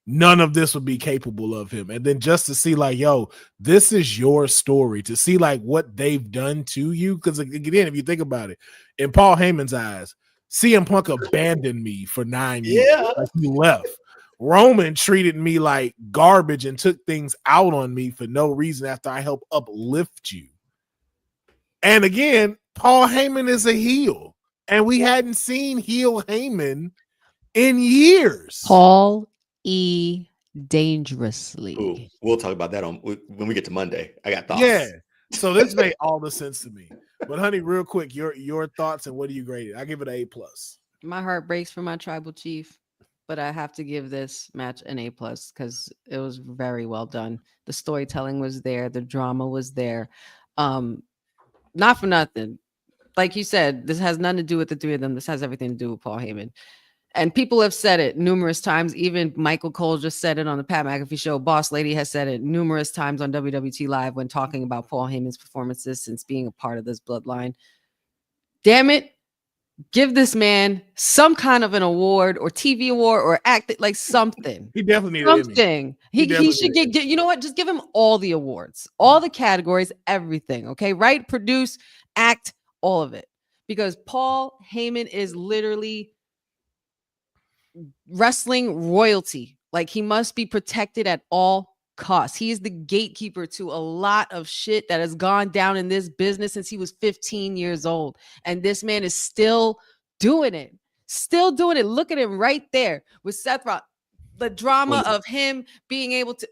None of this would be capable of him. And then just to see like, yo, this is your story, to see like what they've done to you. Because again, if you think about it, in Paul Heyman's eyes, CM Punk abandoned me for 9 years. Yeah. Like he left. Roman treated me like garbage and took things out on me for no reason after I helped uplift you. And again, Paul Heyman is a heel. And we hadn't seen heel Heyman in years. Paul E. Dangerously. Ooh, we'll talk about that when we get to Monday. I got thoughts. Yeah. So this made all the sense to me. But honey, real quick, your thoughts and what do you grade it? I give it an A+. My heart breaks for my tribal chief, but I have to give this match an A+ because it was very well done. The storytelling was there, the drama was there. Not for nothing. Like you said, this has nothing to do with the three of them. This has everything to do with Paul Heyman. And people have said it numerous times. Even Michael Cole just said it on the Pat McAfee show. Boss Lady has said it numerous times on WWT Live when talking about Paul Heyman's performances since being a part of this bloodline. Damn it. Give this man some kind of an award or TV award or act like something. He definitely needed something. He should get, you know what? Just give him all the awards, all the categories, everything. Okay. Write, produce, act, all of it. Because Paul Heyman is literally wrestling royalty. Like he must be protected at all costs. He is the gatekeeper to a lot of shit that has gone down in this business since he was 15 years old. And this man is still doing it. Still doing it. Look at him right there with Seth Rollins. The drama of him being able to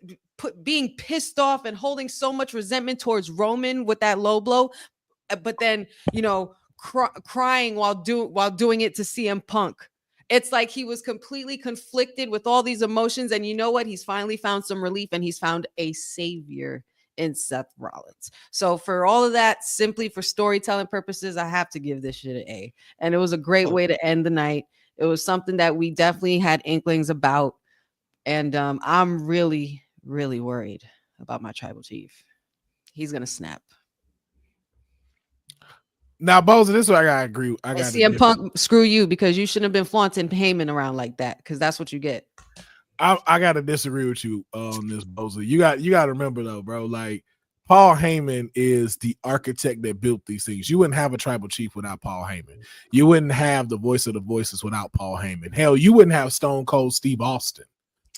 being pissed off and holding so much resentment towards Roman with that low blow, but then, you know, crying while doing it to CM Punk. It's like he was completely conflicted with all these emotions. And you know what? He's finally found some relief and he's found a savior in Seth Rollins. So for all of that, simply for storytelling purposes, I have to give this shit an A. And it was a great way to end the night. It was something that we definitely had inklings about. And I'm really, really worried about my tribal chief. He's going to snap. Now, Boza, this is what I gotta agree. I And got CM Punk, screw you, because you shouldn't have been flaunting Heyman around like that, because that's what you get. I gotta disagree with you on this, Boza. You got to remember though, bro. Like Paul Heyman is the architect that built these things. You wouldn't have a tribal chief without Paul Heyman. You wouldn't have the voice of the voices without Paul Heyman. Hell, you wouldn't have Stone Cold Steve Austin.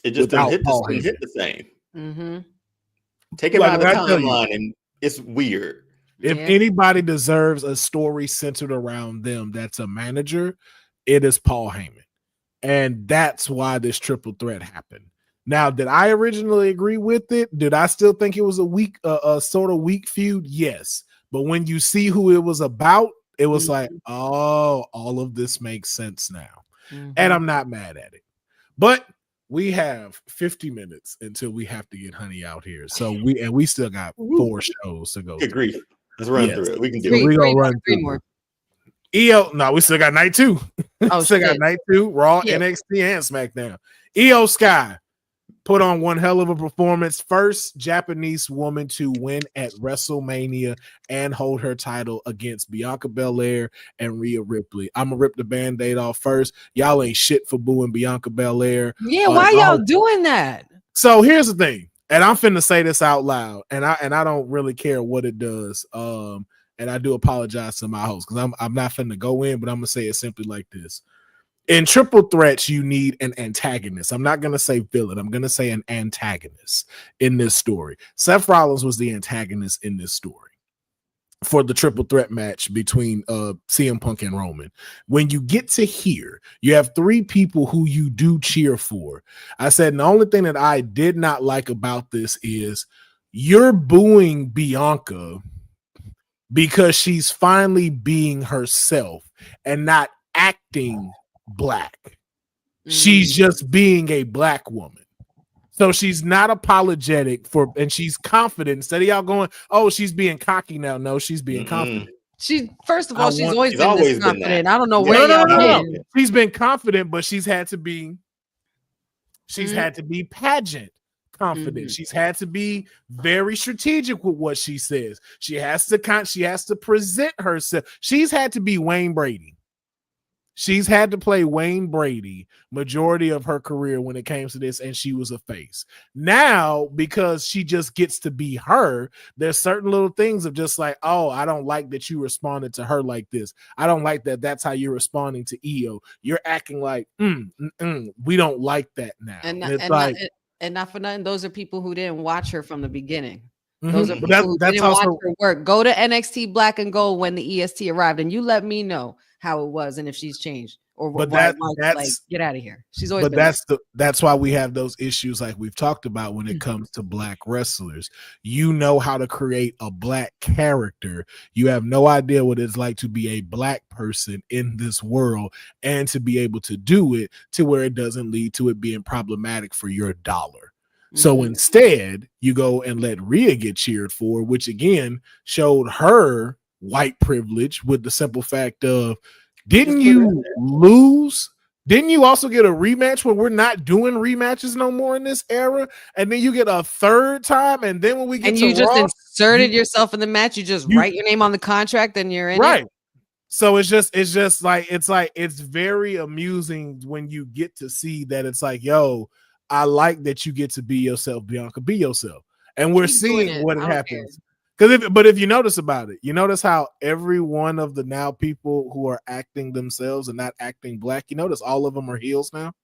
It just didn't hit the same. Mm-hmm. Take him out of the timeline, and it's weird. If anybody deserves a story centered around them, that's a manager, it is Paul Heyman. And that's why this triple threat happened. Now, did I originally agree with it? Did I still think it was a sort of weak feud? Yes. But when you see who it was about, it was like, oh, all of this makes sense now. And I'm not mad at it. But we have 50 minutes until we have to get Honey out here. So we still got 4 shows to go. Good grief. Let's run through it. We can do it. We're gonna run three more. EO, no, we still got night 2. Oh, still got night 2, Raw, NXT, and SmackDown. EO Sky put on one hell of a performance. First Japanese woman to win at WrestleMania and hold her title against Bianca Belair and Rhea Ripley. I'm gonna rip the band-aid off first. Y'all ain't shit for booing Bianca Belair. Yeah, why y'all doing that? So here's the thing. And I'm finna say this out loud, and I don't really care what it does. And I do apologize to my host because I'm not finna go in, but I'm gonna say it simply like this. In triple threats, you need an antagonist. I'm not gonna say villain. I'm gonna say an antagonist in this story. Seth Rollins was the antagonist in this story for the triple threat match between CM Punk and Roman. When you get to here, you have 3 people who you do cheer for. I said the only thing that I did not like about this is you're booing Bianca because she's finally being herself and not acting black. She's just being a black woman. So she's not apologetic for, and she's confident. Instead of y'all going, oh, she's being cocky now. No, she's being confident. She, first of all, she's always been confident. I don't know where no. She's been confident, but she's had to be pageant confident. She's had to be very strategic with what she says. She has to present herself. She's had to be Wayne Brady. She's had to play Wayne Brady majority of her career when it came to this, and she was a face. Now, because she just gets to be her, there's certain little things of just like, oh, I don't like that you responded to her like this. I don't like that that's how you're responding to EO. You're acting like, we don't like that now. And not for nothing, those are people who didn't watch her from the beginning. Those are people who didn't watch her work. Go to NXT Black and Gold when the EST arrived, and you let me know how it was and if she's changed or what. That's like, get out of here. She's always. But that's why we have those issues like we've talked about when it comes to black wrestlers. You know how to create a black character. You have no idea what it's like to be a black person in this world and to be able to do it to where it doesn't lead to it being problematic for your dollar. So instead, you go and let Rhea get cheered for, which again showed her white privilege with the simple fact of, didn't you lose? Didn't you also get a rematch where we're not doing rematches no more in this era? And then you get a third time, and then when we get to just inserted yourself in the match, you just write your name on the contract and you're in it. So it's very amusing when you get to see that it's like, yo, I like that you get to be yourself, Bianca. Be yourself, and we're seeing what happens. But if you notice about it, you notice how every one of the now people who are acting themselves and not acting black, you notice all of them are heels now,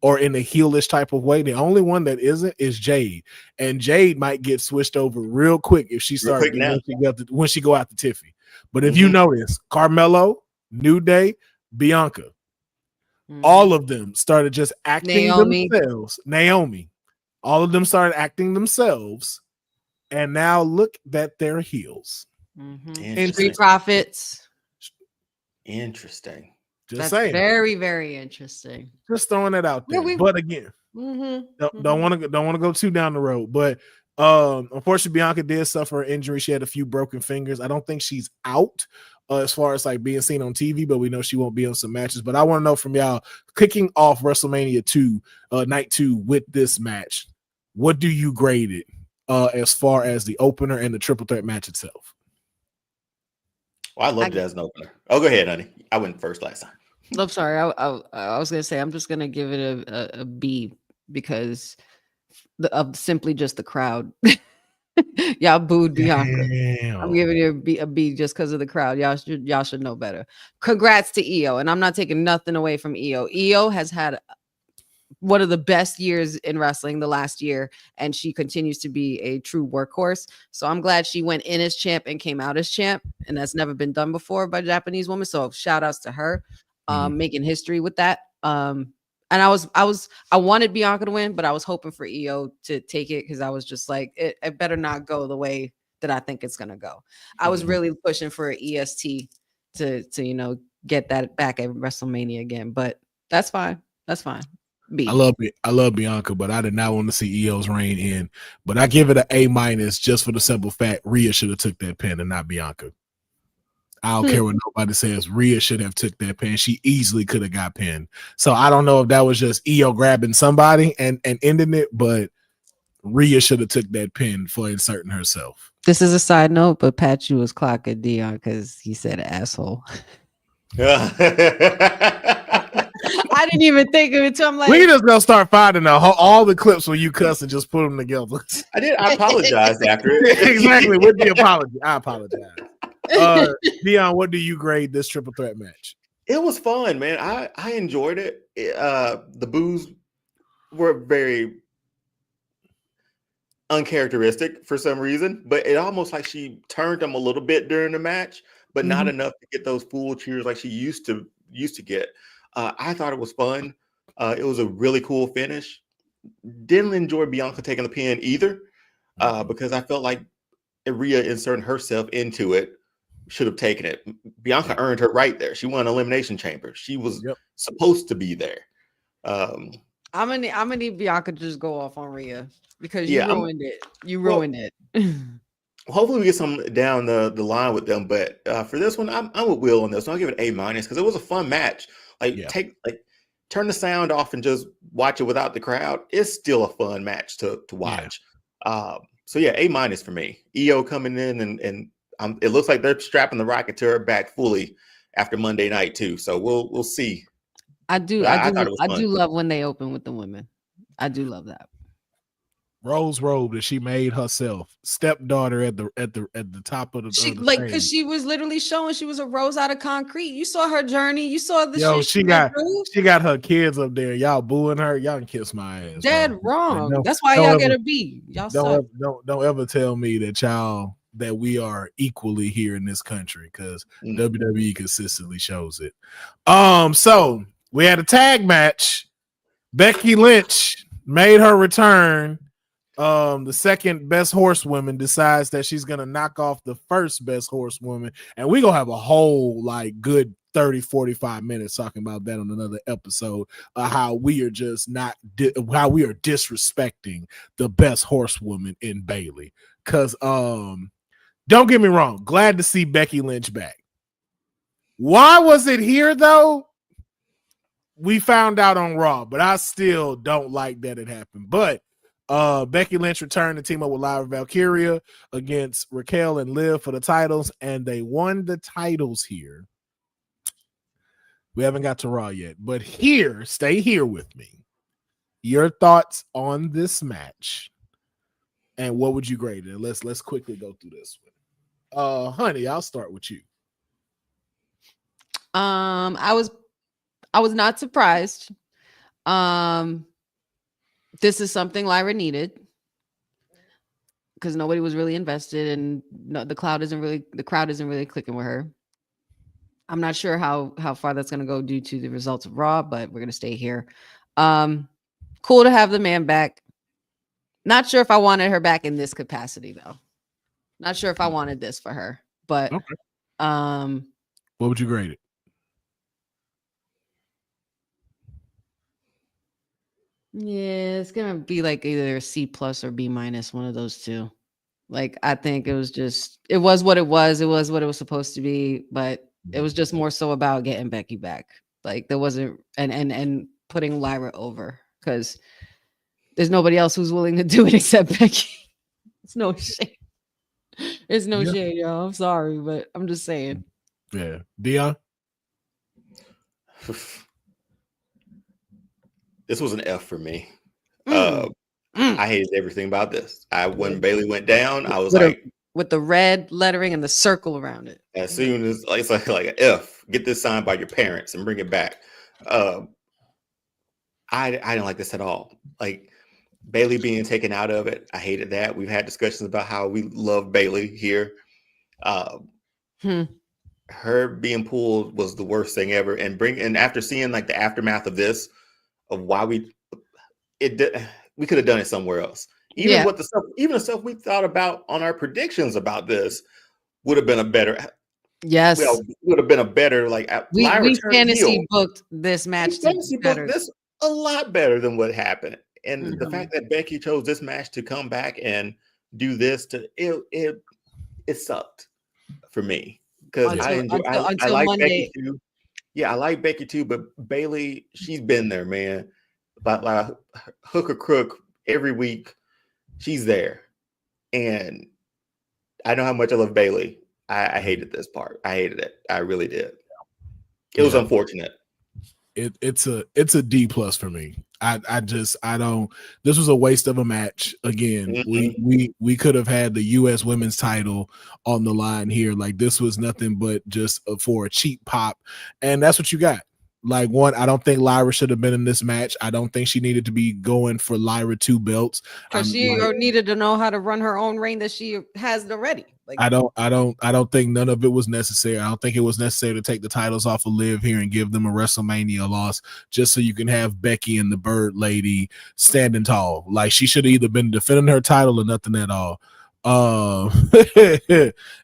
or in a heelish type of way. The only one that isn't is Jade, and Jade might get switched over real quick if she starts when she go out to Tiffy. But if you notice, Carmelo, New Day, Bianca. All of them started just acting themselves. Naomi. All of them started acting themselves. And now look at their heels. Street Profits. Interesting. That's saying. Very, very interesting. Just throwing it out there. But again, don't want to go too down the road. But Unfortunately, Bianca did suffer an injury. She had a few broken fingers. I don't think she's out as far as like being seen on TV, but we know she won't be on some matches. But I want to know from y'all, kicking off WrestleMania 2, night 2 with this match, what do you grade it as far as the opener and the triple threat match itself? Well, I loved it as an opener. Oh, go ahead, honey. I went first last time. I'm sorry. I was gonna say I'm just gonna give it a B because of simply just the crowd. Y'all booed Bianca. Damn. I'm giving it a B just because of the crowd. Y'all should know better. Congrats to EO, and I'm not taking nothing away from EO. EO has had one of the best years in wrestling the last year, and she continues to be a true workhorse. So I'm glad she went in as champ and came out as champ, and that's never been done before by a Japanese woman. So shout outs to her, making history with that. And I wanted Bianca to win, but I was hoping for EO to take it because I was just like, it better not go the way that I think it's gonna go. I was really pushing for an EST to get that back at WrestleMania again, but that's fine. That's fine. B. I love Bianca, but I did not want to see EO's reign in. But I give it an A- just for the simple fact Rhea should have took that pin and not Bianca. I don't care what nobody says. Rhea should have took that pin. She easily could have got pinned. So I don't know if that was just EO grabbing somebody and ending it, but Rhea should have took that pin for inserting herself. This is a side note, but Pat was clocking Deonne because he said asshole. I didn't even think of it. So I'm like, we just gonna start finding all the clips where you cuss and just put them together. I apologized after it. Exactly. With the apology, I apologize. Deonne, what do you grade this triple threat match? It was fun, man. I enjoyed it. The boos were very uncharacteristic for some reason, but it almost like she turned them a little bit during the match, but not enough to get those full cheers like she used to get. I thought it was fun. It was a really cool finish. Didn't enjoy Bianca taking the pin either, because I felt like Rhea inserting herself into it should have taken it. Bianca earned her right there. She won Elimination Chamber. She was supposed to be there. I'm gonna need Bianca to just go off on Rhea because you ruined it. You ruined it. Hopefully we get some down the line with them, but for this one, I'm with Will on this one. I'll give it A- because it was a fun match. Turn the sound off and just watch it without the crowd. It's still a fun match to watch. So yeah, A- for me. EO coming in and it looks like they're strapping the Rocketeer back fully after Monday night too. So we'll see. I do love when they open with the women. I do love that. Rose robe that she made herself, stepdaughter at the top of the because she was literally showing she was a rose out of concrete. You saw her journey. You saw the shit she got her kids up there. Y'all booing her. Y'all can kiss my ass. Dead wrong. That's why y'all get a B. Y'all don't ever tell me that we are equally here in this country because WWE consistently shows it. So we had a tag match. Becky Lynch made her return. The second best horsewoman decides that she's gonna knock off the first best horsewoman, and we're gonna have a whole good 30-45 minutes talking about that on another episode, how we are just how we are disrespecting the best horsewoman in Bayley. Because don't get me wrong, glad to see Becky Lynch back. Why was it here though? We found out on Raw, but I still don't like that it happened. But Becky Lynch returned to team up with Lyra Valkyria against Raquel and Liv for the titles, and they won the titles here. We haven't got to Raw yet, but stay here with me. Your thoughts on this match, and what would you grade it? Let's quickly go through this one. Honey, I'll start with you. I was not surprised. This is something Lyra needed because nobody was really invested, and the crowd isn't really clicking with her. I'm not sure how far that's going to go due to the results of Raw, but we're going to stay here. Cool to have the man back. Not sure if I wanted her back in this capacity though. Not sure if I wanted this for her, but okay. What would you grade it? Yeah, it's gonna be like either a C+ or B-, one of those two. Like, I think it was what it was. It was what it was supposed to be, but it was just more so about getting Becky back. Like, there wasn't and putting Lyra over, because there's nobody else who's willing to do it except Becky. It's no shade. It's no shade, y'all. I'm sorry, but I'm just saying. Yeah, Deonne. This was an F for me. I hated everything about this. When Bailey went down, I was with the red lettering and the circle around it. As soon as it's like an F, get this signed by your parents and bring it back. I didn't like this at all. Like, Bailey being taken out of it, I hated that. We've had discussions about how we love Bailey here. Her being pulled was the worst thing ever. And after seeing like the aftermath of this, of why we could have done it somewhere else. Even the stuff we thought about on our predictions about this would have been a better. Yes, would have been a better like. We fantasy booked this match. Fantasy booked this a lot better than what happened, and the fact that Becky chose this match to come back and do this it sucked for me, because I like Becky too. Yeah, I like Becky too, but Bailey, she's been there, man. But like hook or crook every week, she's there, and I know how much I love Bailey. I hated this part. I hated it. I really did. It was unfortunate. It's a D+ for me. I don't. This was a waste of a match. Again, we could have had the U.S. women's title on the line here. Like, this was nothing but just for a cheap pop, and that's what you got. Like, one, I don't think Lyra should have been in this match. I don't think she needed to be going for Lyra 2 belts. Because she needed to know how to run her own reign that she has already. Like, I don't think none of it was necessary. I don't think it was necessary to take the titles off of Liv here and give them a WrestleMania loss just so you can have Becky and the Bird Lady standing tall. Like, she should have either been defending her title or nothing at all. And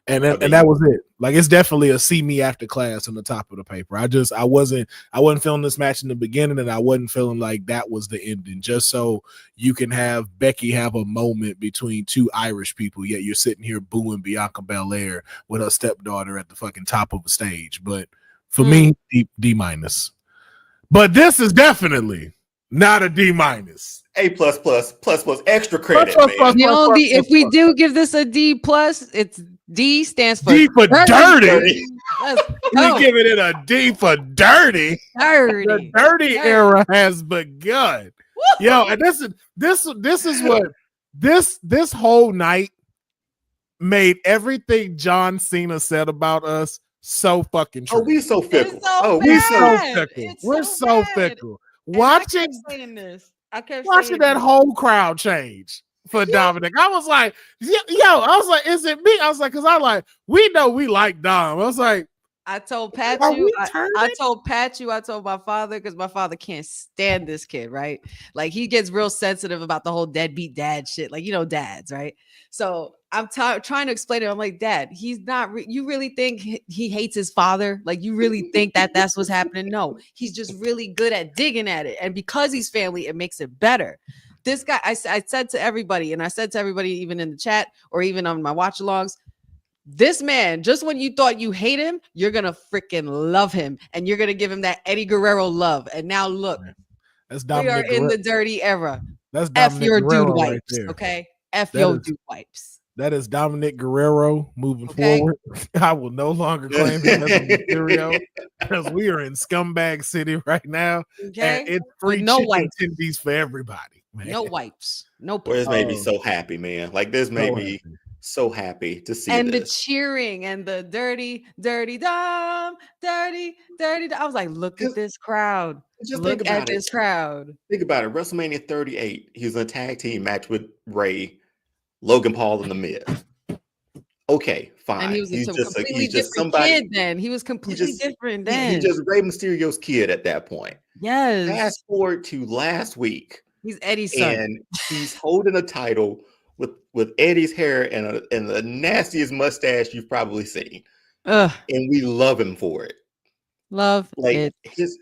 that was it. Like, it's definitely a see me after class on the top of the paper. I wasn't feeling this match in the beginning, and I wasn't feeling like that was the ending, just so you can have Becky have a moment between two Irish people, yet you're sitting here booing Bianca Belair with her stepdaughter at the fucking top of the stage. But for me, D-. But this is definitely not a D-. A++, extra credit, man. If we do give this a D+, it's D stands for D for dirty. We're giving it a D for dirty. The dirty era has begun. Yo, and this is what this whole night made everything John Cena said about us so fucking true. Oh, we so fickle. We're so fickle. Watching that whole crowd change for Dominic. I was like, is it me? I was like, because we know we like Dom. I was like, I told Pachu, I told my father, because my father can't stand this kid, right? Like, he gets real sensitive about the whole deadbeat dad shit. Like, dads, right? So I'm trying to explain it. I'm like, Dad, he's not. You really think he hates his father? Like, you really think that's what's happening? No, he's just really good at digging at it. And because he's family, it makes it better. This guy, I said to everybody, and I said to everybody, even in the chat or even on my watch logs, this man, just when you thought you hate him, you're going to freaking love him. And you're going to give him that Eddie Guerrero love. And now look, we are in the dirty era. That's Dominic your Guerrero dude wipes, right, okay? Your dude wipes. That is Dominic Guerrero moving forward. I will no longer claim him as a Mysterio, because we are in scumbag city right now. Okay? And it's free chicken tendies for everybody, man. No wipes. No. This made me so happy, man. Like, this made me so happy to see and this. The cheering and the dirty Dom, dirty Dom. I was like, look at this crowd. Just look at this crowd. Think about it. WrestleMania 38, he was in a tag team match with Ray, Logan Paul, and The Miz. Okay, fine. And he was completely different kid then. He was completely different then. He's just Rey Mysterio's kid at that point. Yes. Fast forward to last week. He's Eddie's son. And he's holding a title with Eddie's hair and the nastiest mustache you've probably seen. And we love him for it. Love like it.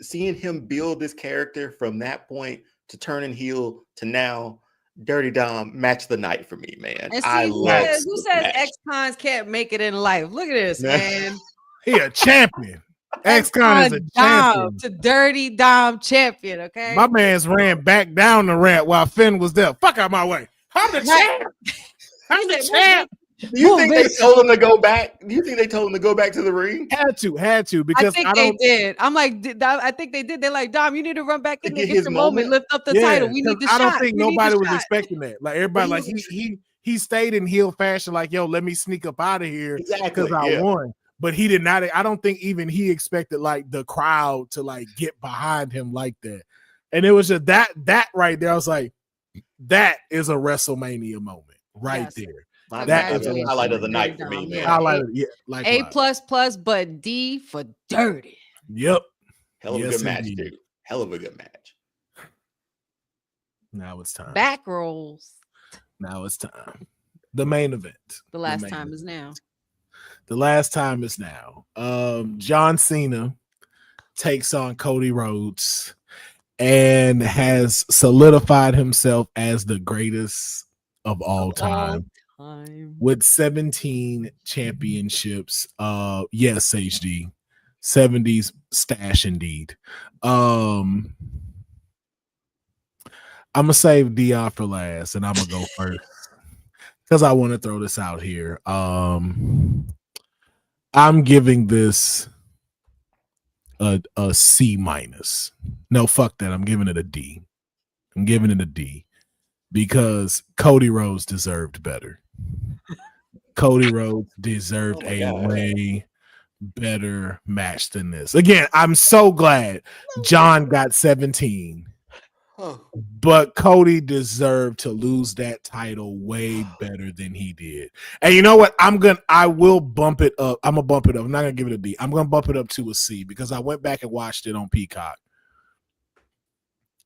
Seeing him build this character from that point to turning heel to now Dirty Dom match the night for me, man. And I see, love who says ex-cons can't make it in life? Look at this, man. He a champion. Ex-con is a champion. To Dirty Dom champion, okay? My man's ran back down the ramp while Finn was there. Fuck out my way. I'm the champ. I'm the champ. Do you think they told him to go back? Do you think they told him to go back to the ring? Had to because I think they did. I'm like, I think they did. They're like, Dom, you need to run back in there, get your moment, lift up the title. We need the shot. I don't think nobody was expecting that. Like everybody, like he stayed in heel fashion, like, yo, let me sneak up out of here because I won. But he did not. I don't think even he expected like the crowd to like get behind him like that. And it was just that right there. I was like, that is a WrestleMania moment right there. That is a highlight of the night for me, man. Like A++, but D for dirty. Yep. Hell of a good match, dude. Hell of a good match. Now it's time. Back rolls. Now it's time. The main event. The last time is now. The last time is now. John Cena takes on Cody Rhodes and has solidified himself as the greatest of all time. With 17 championships. Yes, HD. 70s stash indeed. I'm gonna save Deonne for last, and I'm gonna go first because I want to throw this out here. I'm giving this a C minus. No, fuck that. I'm giving it a D. I'm giving it a D because Cody Rhodes deserved better. Cody Rhodes deserved a way better match than this. Again, I'm so glad John got 17, but Cody deserved to lose that title way better than he did. And you know what? I will bump it up. I'm gonna bump it up. I'm not gonna give it a D. I'm gonna bump it up to a C because I went back and watched it on Peacock.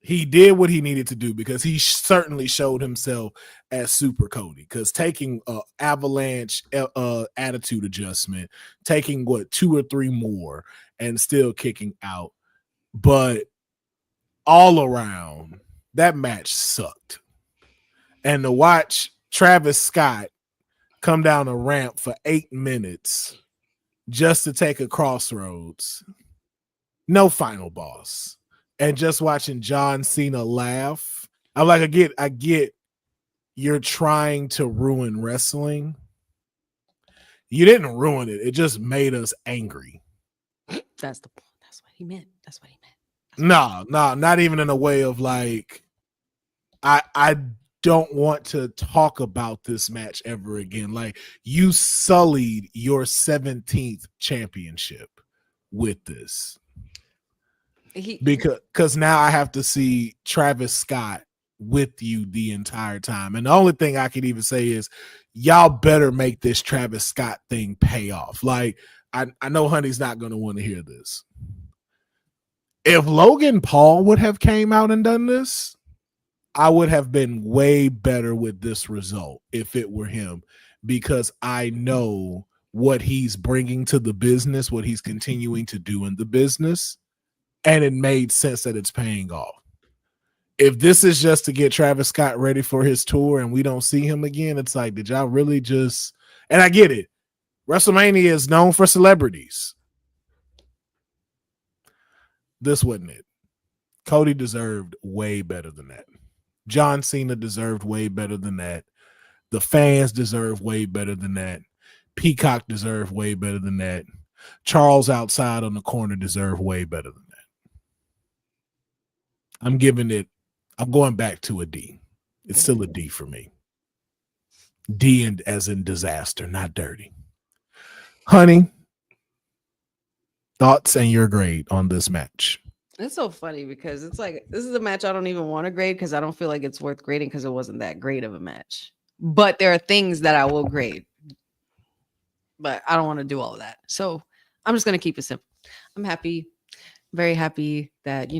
He did what he needed to do because he certainly showed himself as Super Cody. Because taking avalanche attitude adjustment, taking 2 or 3 more, and still kicking out. But all around, that match sucked. And to watch Travis Scott come down a ramp for 8 minutes just to take a crossroads, no final boss. And just watching John Cena laugh, I'm like, I get you're trying to ruin wrestling. You didn't ruin it. It just made us angry. That's the point. That's what he meant. No, not even in a way of like, I don't want to talk about this match ever again. Like, you sullied your 17th championship with this. Because now I have to see Travis Scott with you the entire time. And the only thing I can even say is y'all better make this Travis Scott thing pay off. Like, I know Honey's not going to want to hear this. If Logan Paul would have came out and done this, I would have been way better with this result if it were him, because I know what he's bringing to the business, what he's continuing to do in the business. And it made sense that it's paying off. If this is just to get Travis Scott ready for his tour and we don't see him again, it's like, did y'all really just... And I get it. WrestleMania is known for celebrities. This wasn't it. Cody deserved way better than that. John Cena deserved way better than that. The fans deserve way better than that. Peacock deserved way better than that. Charles outside on the corner deserved way better than that. I'm going back to a D. It's still a D for me. D as in disaster, not dirty. Honey, thoughts and your grade on this match? It's so funny because it's like, this is a match I don't even want to grade because I don't feel like it's worth grading because it wasn't that great of a match. But there are things that I will grade. But I don't want to do all of that. So I'm just going to keep it simple. I'm happy, very happy that,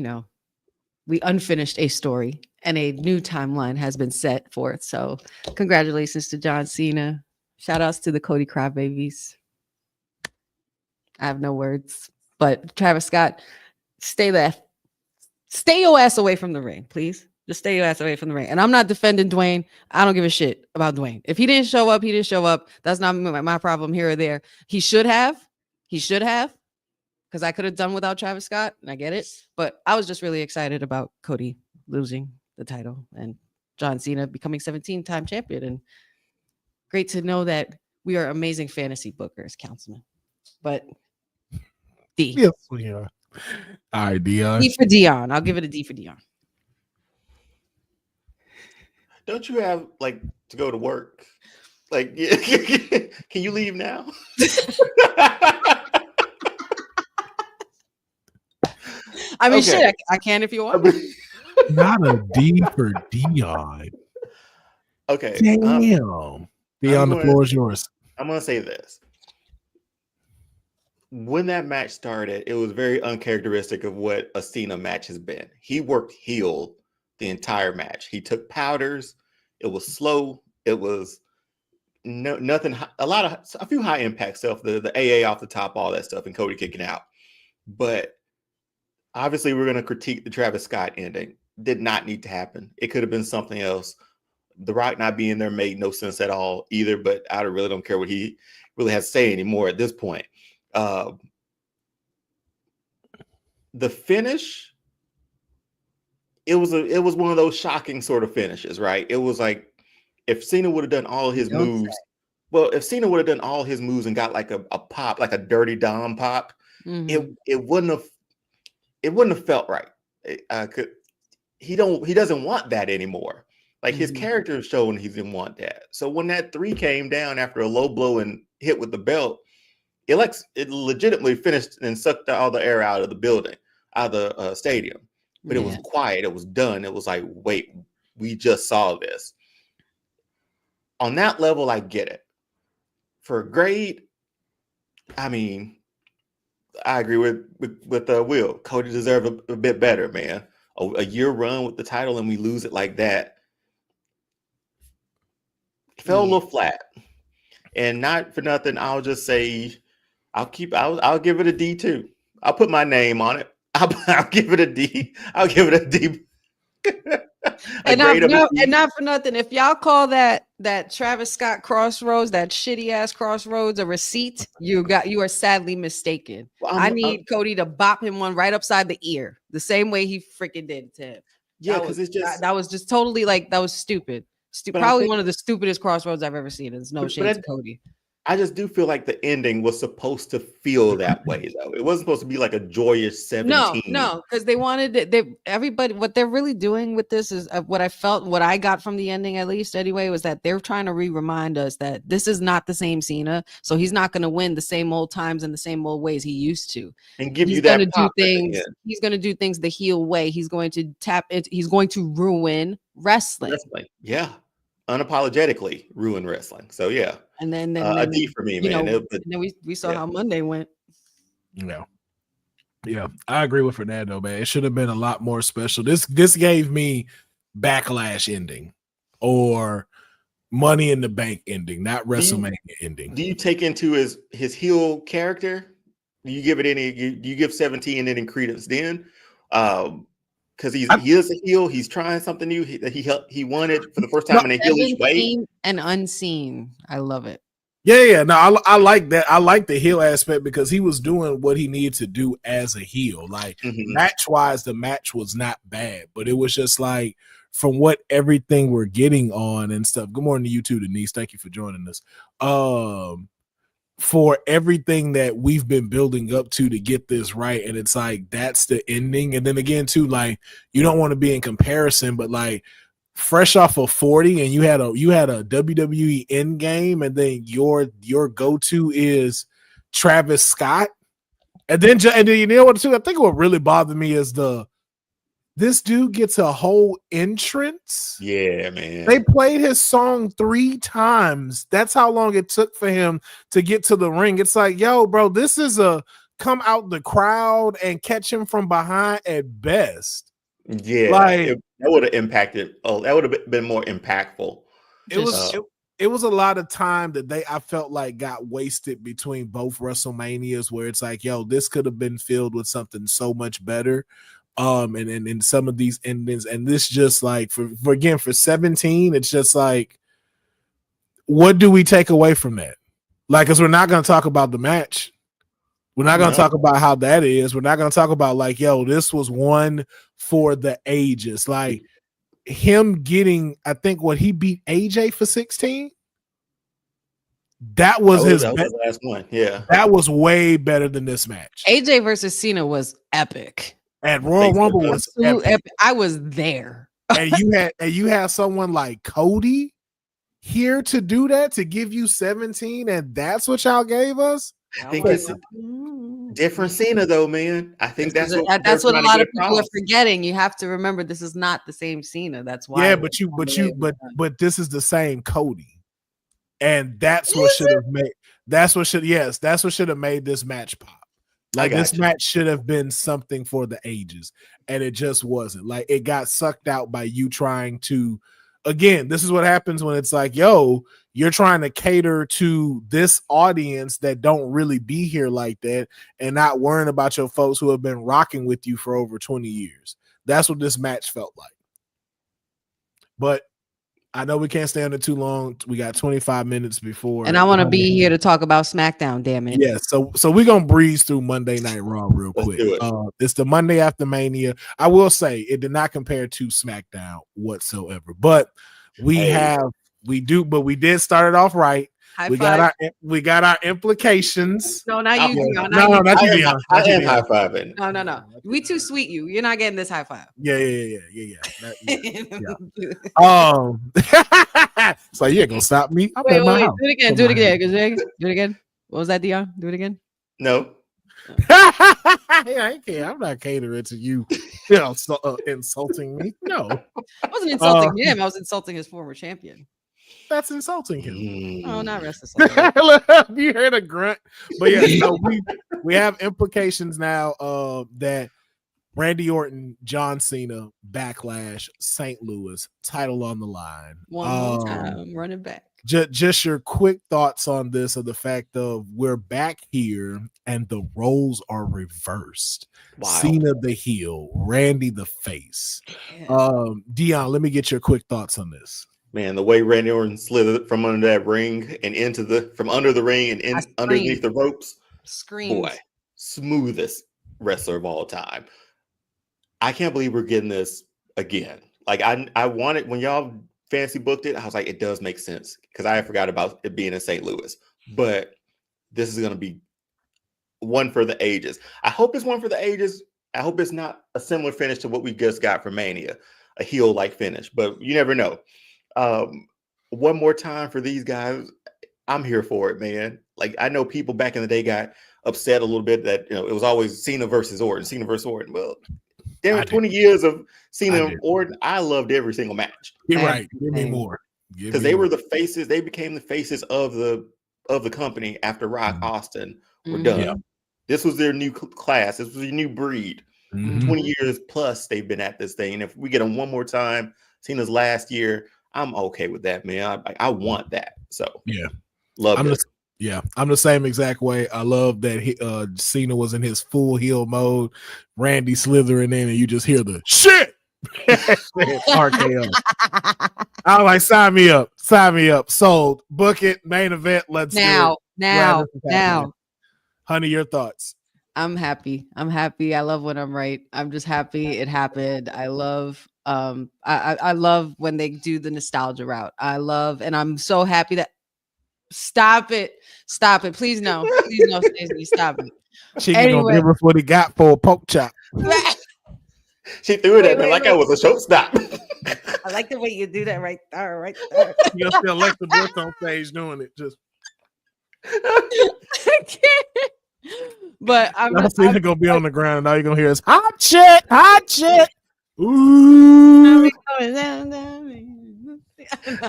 we unfinished a story and a new timeline has been set forth. So congratulations to John Cena. Shout outs to the Cody Crybabies. I have no words, but Travis Scott, stay your ass away from the ring, please. Just stay your ass away from the ring. And I'm not defending Dwayne. I don't give a shit about Dwayne. If he didn't show up, he didn't show up. That's not my problem here or there. He should have. Because I could have done without Travis Scott, and I get it. But I was just really excited about Cody losing the title and John Cena becoming 17-time champion. And great to know that we are amazing fantasy bookers, Councilman. But D. Yes, we are. All right, Deonne. D for Deonne. I'll give it a D for Deonne. Don't you have like to go to work? Like, can you leave now? I mean, shit, I can if you want. Not a D for Deonne. Okay. Damn. Deonne, the floor is yours. I'm going to say this. When that match started, it was very uncharacteristic of what a Cena match has been. He worked heel the entire match. He took powders. It was slow. It was nothing. A few high impact stuff. The AA off the top, all that stuff, and Cody kicking out. But obviously, we're going to critique the Travis Scott ending. Did not need to happen. It could have been something else. The Rock not being there made no sense at all either. But I really don't care what he really has to say anymore at this point. The finish, it was one of those shocking sort of finishes, right? It was like if Cena would have done all his moves. Well, if Cena would have done all his moves and got like a pop, like a Dirty Dom pop, it wouldn't have felt right. He doesn't want that anymore. Like his character is showing he didn't want that. So when that 3 came down after a low blow and hit with the belt, it legitimately finished and sucked all the air out of the building, out of the stadium. But it was quiet. It was done. It was like, wait, we just saw this. On that level, I get it. For grade, I mean, I agree with Will. Cody deserved a bit better, man. A year run with the title and we lose it like that. It fell a little flat. And not for nothing, I'll just say I'll give it a D too. I'll put my name on it. I'll give it a D. I'll give it a D. And not for nothing. If y'all call that Travis Scott crossroads, that shitty ass crossroads, a receipt, you are sadly mistaken. Well, I need Cody to bop him one right upside the ear, the same way he freaking did to him. Yeah, because it's just that was just totally like that was stupid. Probably one of the stupidest crossroads I've ever seen. There's no shade to Cody. I just do feel like the ending was supposed to feel that way, though. It wasn't supposed to be like a joyous 17. No, because they wanted everybody. What they're really doing with this is what I got from the ending, at least anyway, was that they're trying to remind us that this is not the same Cena. So he's not going to win the same old times and the same old ways he used to. And give you that pop. He's going to do things the heel way. He's going to tap it. He's going to ruin wrestling. Yeah. Unapologetically ruin wrestling. So yeah. And then a D for me, man. And then we saw how Monday went. Yeah, I agree with Fernando, man. It should have been a lot more special. This gave me Backlash ending or Money in the Bank ending, not WrestleMania ending. Do you take into his heel character? Do you give it any? Do you give 17 any credence then? Because he is a heel. He's trying something new that he wanted for the first time in a heelish way. And unseen. I love it. Yeah. No, I like that. I like the heel aspect because he was doing what he needed to do as a heel. Like match-wise, the match was not bad, but it was just like from what everything we're getting on and stuff. Good morning to you too, Denise. Thank you for joining us. For everything that we've been building up to get this right, and it's like that's the ending. And then again too, like you don't want to be in comparison, but like fresh off of 40 and you had a WWE end game, and then your go-to is Travis Scott, and then you know what too, I think what really bothered me is this dude gets a whole entrance. Yeah, man. They played his song 3 times. That's how long it took for him to get to the ring. It's like, yo, bro, this is a come out the crowd and catch him from behind at best. Yeah, like, that would have impacted. Oh, that would have been more impactful. It was a lot of time that I felt like got wasted between both WrestleManias, where it's like, yo, this could have been filled with something so much better. And some of these endings, and this just like for 17, it's just like, what do we take away from that? Like, because we're not going to talk about the match. We're not going to talk about how that is. We're not going to talk about like, yo, this was one for the ages. Like him getting, I think what he beat AJ for 16. That was his the last one. Yeah. That was way better than this match. AJ versus Cena was epic. And Royal Rumble was epic. I was there. And you had someone like Cody here to do that, to give you 17, and that's what y'all gave us. I think it's different Cena though, man. I think that's what a lot of people are forgetting. You have to remember this is not the same Cena. That's why. Yeah, but this is the same Cody, and that's what should have made. That's what should have made this match pop. Like this match should have been something for the ages, and it just wasn't. Like it got sucked out by you trying to. Again, this is what happens when it's like, yo, you're trying to cater to this audience that don't really be here like that, and not worrying about your folks who have been rocking with you for over 20 years. That's what this match felt like. But I know we can't stay on it too long. We got 25 minutes before. And I want to be here to talk about SmackDown, damn it. Yeah, so we're going to breeze through Monday Night Raw real quick. It's the Monday after Mania. I will say it did not compare to SmackDown whatsoever. But we did start it off right. We got our implications. No, not you. No, not you, Deonne. I am high-fiving. No. We too sweet you. You're not getting this high five. Yeah. So you ain't gonna stop me. Wait. Do it again. What was that, Deonne? Do it again. No. I can't. I'm not catering to you. Insulting me. No, I wasn't insulting him. I was insulting his former champion. That's insulting him. Oh, not rest. You heard a grunt, but yeah. So we have implications now that Randy Orton, John Cena, Backlash, St. Louis, title on the line. One more time, running back. Just your quick thoughts on this, of the fact of we're back here and the roles are reversed. Wow. Cena the heel, Randy the face. Yeah. Deonne, let me get your quick thoughts on this. Man, the way Randy Orton slithered from under that ring and from under the ring and underneath the ropes. Boy, smoothest wrestler of all time. I can't believe we're getting this again. Like I wanted, when y'all fancy booked it, I was like, it does make sense, because I forgot about it being in St. Louis. But this is going to be one for the ages. I hope it's one for the ages. I hope it's not a similar finish to what we just got for Mania, a heel-like finish, but you never know. One more time for these guys. I'm here for it, man. Like, I know people back in the day got upset a little bit that, it was always Cena versus Orton. Well, damn it, 20 years of Cena and Orton. I loved every single match. You're right. Give me more. Because they were the faces. They became the faces of the company after Rock Austin were done. Yeah. This was their new class. This was their new breed. 20 years plus they've been at this thing. And if we get them one more time, Cena's last year, I'm okay with that, man. I want that. So yeah, love it. I'm the same exact way. I love that Cena was in his full heel mode, Randy slithering in, and you just hear the shit. RKO. I was like, sign me up. Sold. Book it. Main event. Let's now. Honey, your thoughts? I'm happy. I love when I'm right. I'm just happy it happened. I love I love when they do the nostalgia route. And I'm so happy that stop it. Please no, Stacey, stop it. She gonna give us what he got for a poke chop. She threw it at me like I was a showstop. I like the way you do that right there. You'll see Alexa Bliss on stage doing it. Just I can't. But I'm gonna be on the ground, and all you're gonna hear is hot shit. Ooh.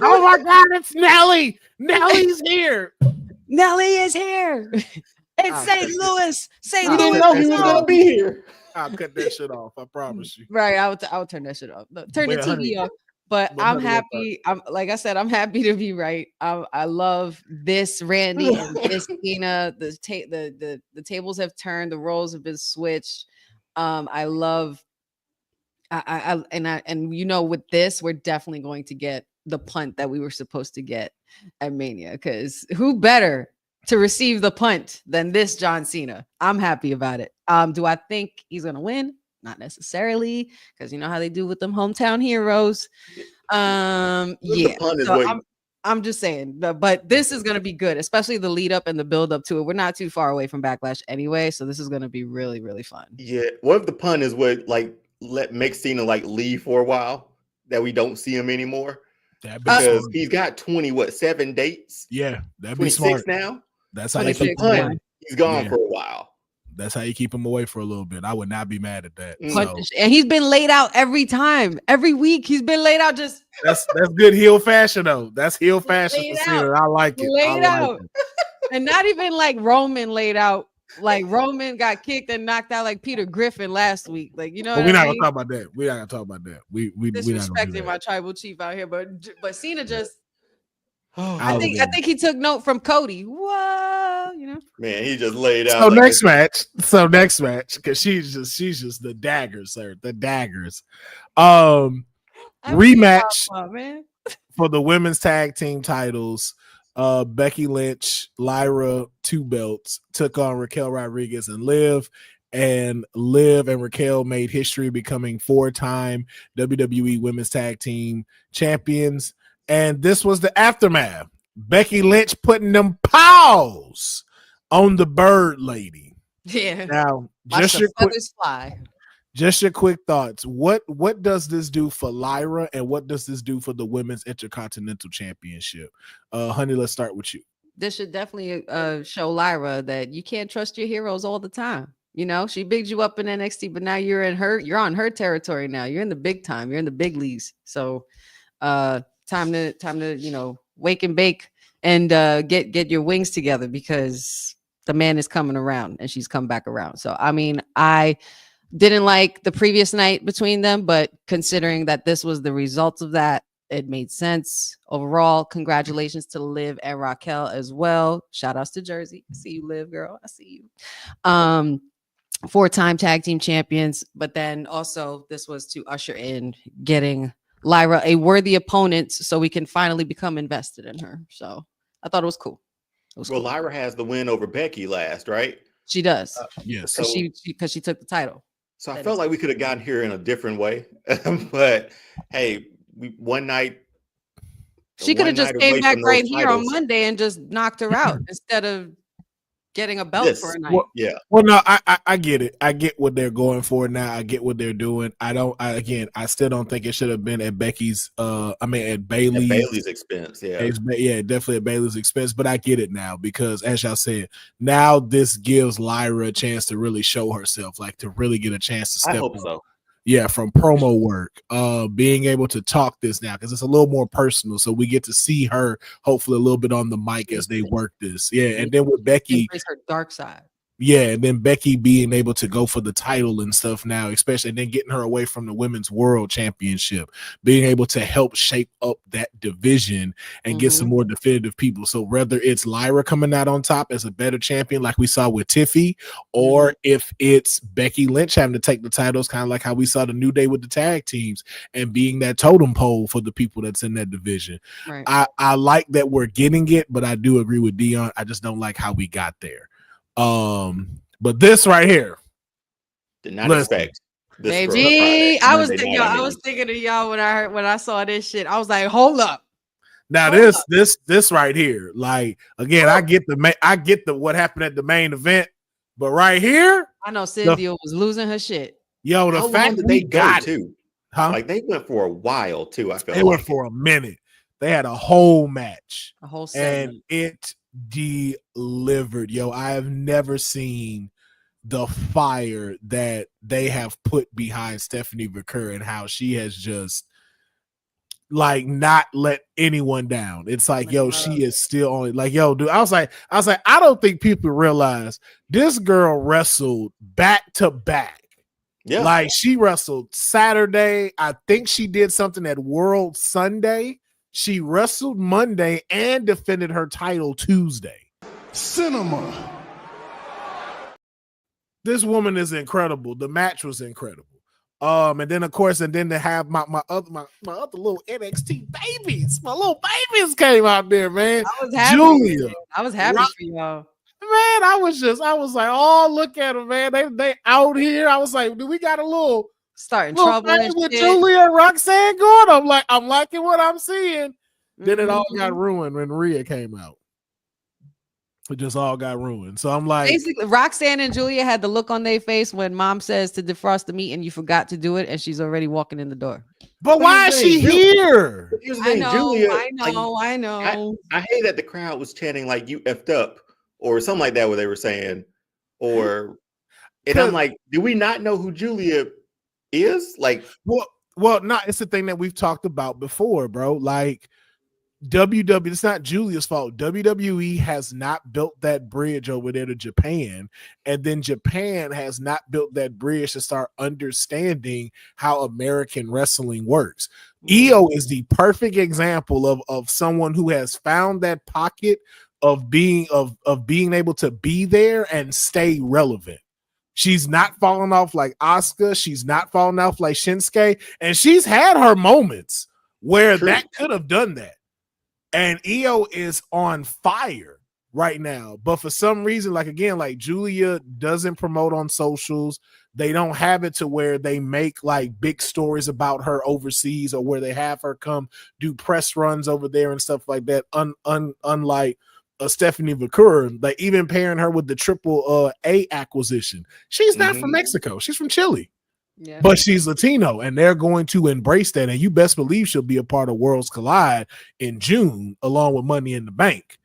Oh my God, it's Nelly. Nelly's here. Nelly is here. It's St. Louis. St. Louis. Didn't know he was gonna be here. I'll cut that shit off. I promise you. Right. I'll turn that shit off. Turn the TV off. But I'm happy. Like I said, I'm happy to be right. I love this Randy and this Cena. The tables have turned. The roles have been switched. I love And you know, with this, we're definitely going to get the punt that we were supposed to get at Mania, because who better to receive the punt than this John Cena? I'm happy about it. Do I think he's gonna win? Not necessarily, because you know how they do with them hometown heroes. Yeah. The punt is So what I'm just saying, but this is gonna be good, especially the lead up and the build up to it. We're not too far away from Backlash anyway, so this is gonna be really, really fun. Yeah. What if the pun is what like make Cena like leave for a while, that we don't see him anymore? Because he's got 7 dates. Yeah, that'd be 26 smart. now. That's how you keep the pun. He's gone for a while. That's how you keep him away for a little bit. I would not be mad at that. So. And he's been laid out every time, every week. He's been laid out. Just that's good heel fashion though. That's heel fashion for Cena. I like it. Laid out, and not even like Roman laid out. Like Roman got kicked and knocked out like Peter Griffin last week. Like, you know, we're not gonna talk about that. We're not gonna talk about that. We disrespecting my tribal chief out here, but Cena just. I think he took note from Cody. Whoa, you know, man, he just laid out. So like next match, because she's just the daggers, sir. The daggers. Rematch for the women's tag team titles. Becky Lynch, Lyra, 2 belts, took on Raquel Rodriguez and Liv. And Liv and Raquel made history, becoming 4-time WWE Women's Tag Team Champions. And this was the aftermath. Becky Lynch putting them paws on the bird lady. Yeah. Now, just your quick thoughts. What does this do for Lyra, and what does this do for the Women's Intercontinental Championship? Honey, let's start with you. This should definitely show Lyra that you can't trust your heroes all the time. You know, she bigged you up in NXT, but now you're on her territory now. You're in the big time. You're in the big leagues. So time to you know, wake and bake and get your wings together, because the man is coming around, and she's come back around. So I mean, I didn't like the previous night between them, but considering that this was the result of that, it made sense. Overall, congratulations to Liv and Raquel as well. Shout outs to Jersey. I see you, Liv, girl. I see you. 4-time tag team champions, but then also this was to usher in getting Lyra a worthy opponent so we can finally become invested in her. So I thought it was cool. Well, Lyra has the win over Becky last, right? She does. Yes. Because she took the title. So I felt like we could have gotten here in a different way. But hey, one night. She could have just came back right here on Monday and just knocked her out instead of getting a belt for a night. Well, no, I get it. I get what they're going for now. I get what they're doing. I still don't think it should have been at Becky's. At Bayley's expense. Definitely at Bayley's expense. But I get it now, because as y'all said, now this gives Lyra a chance to really show herself, like to really get a chance to step up. So. Yeah, from promo work, being able to talk this now, because it's a little more personal. So we get to see her hopefully a little bit on the mic as they work this. Yeah, and then with Becky, her dark side. Yeah, and then Becky being able to go for the title and stuff now, especially, and then getting her away from the Women's World Championship, being able to help shape up that division and get some more definitive people. So whether it's Lyra coming out on top as a better champion, like we saw with Tiffy, or if it's Becky Lynch having to take the titles, kind of like how we saw the New Day with the tag teams and being that totem pole for the people that's in that division. Right. I like that we're getting it, but I do agree with Deonne. I just don't like how we got there. But this right here, did not expect this. Baby, I was thinking of y'all when I saw this shit. I was like, hold up. Now this right here, like, again, I get the what happened at the main event, but right here, I know Cynthia was losing her shit. Yo, the fact that they got it too, like they went for a while too. I feel they went for a minute. They had a whole match, a whole segment, and it delivered. Yo, I have never seen the fire that they have put behind Stephanie Vaquer and how she has just like not let anyone down. It's like, yo, she is still only like, yo, dude. I was like, I don't think people realize this girl wrestled back to back. Yeah, like she wrestled Saturday. I think she did something at World Sunday. She wrestled Monday and defended her title Tuesday. Cinema. This woman is incredible. The match was incredible. And then of course, and then to have my other little NXT babies, my little babies came out there, man. I was happy. Julia, I was happy for y'all. Man, I was like, oh, look at them, man. They out here. I was like, do we got a little starting trouble with Julia and Roxanne going? I'm liking what I'm seeing. Then it all got ruined when Rhea came out. It just all got ruined. So I'm like, basically, Roxanne and Julia had the look on their face when mom says to defrost the meat and you forgot to do it, and she's already walking in the door. But why is she here? I know, Julia, I know. I hate that the crowd was chanting like "you effed up" or something like that, what they were saying, and I'm like, do we not know who Julia is? Like, well, not. It's the thing that we've talked about before, bro. Like. WWE, it's not Julia's fault. WWE has not built that bridge over there to Japan, and then Japan has not built that bridge to start understanding how American wrestling works. Io is the perfect example of someone who has found that pocket of being able to be there and stay relevant. She's not falling off like Asuka. She's not falling off like Shinsuke, and she's had her moments where that could have done that. And Io is on fire right now. But for some reason, like Julia doesn't promote on socials. They don't have it to where they make like big stories about her overseas or where they have her come do press runs over there and stuff like that. Unlike Stephanie Vakura, like even pairing her with the Triple A acquisition. She's not from Mexico. She's from Chile. Yeah. But she's Latino, and they're going to embrace that. And you best believe she'll be a part of Worlds Collide in June, along with Money in the Bank.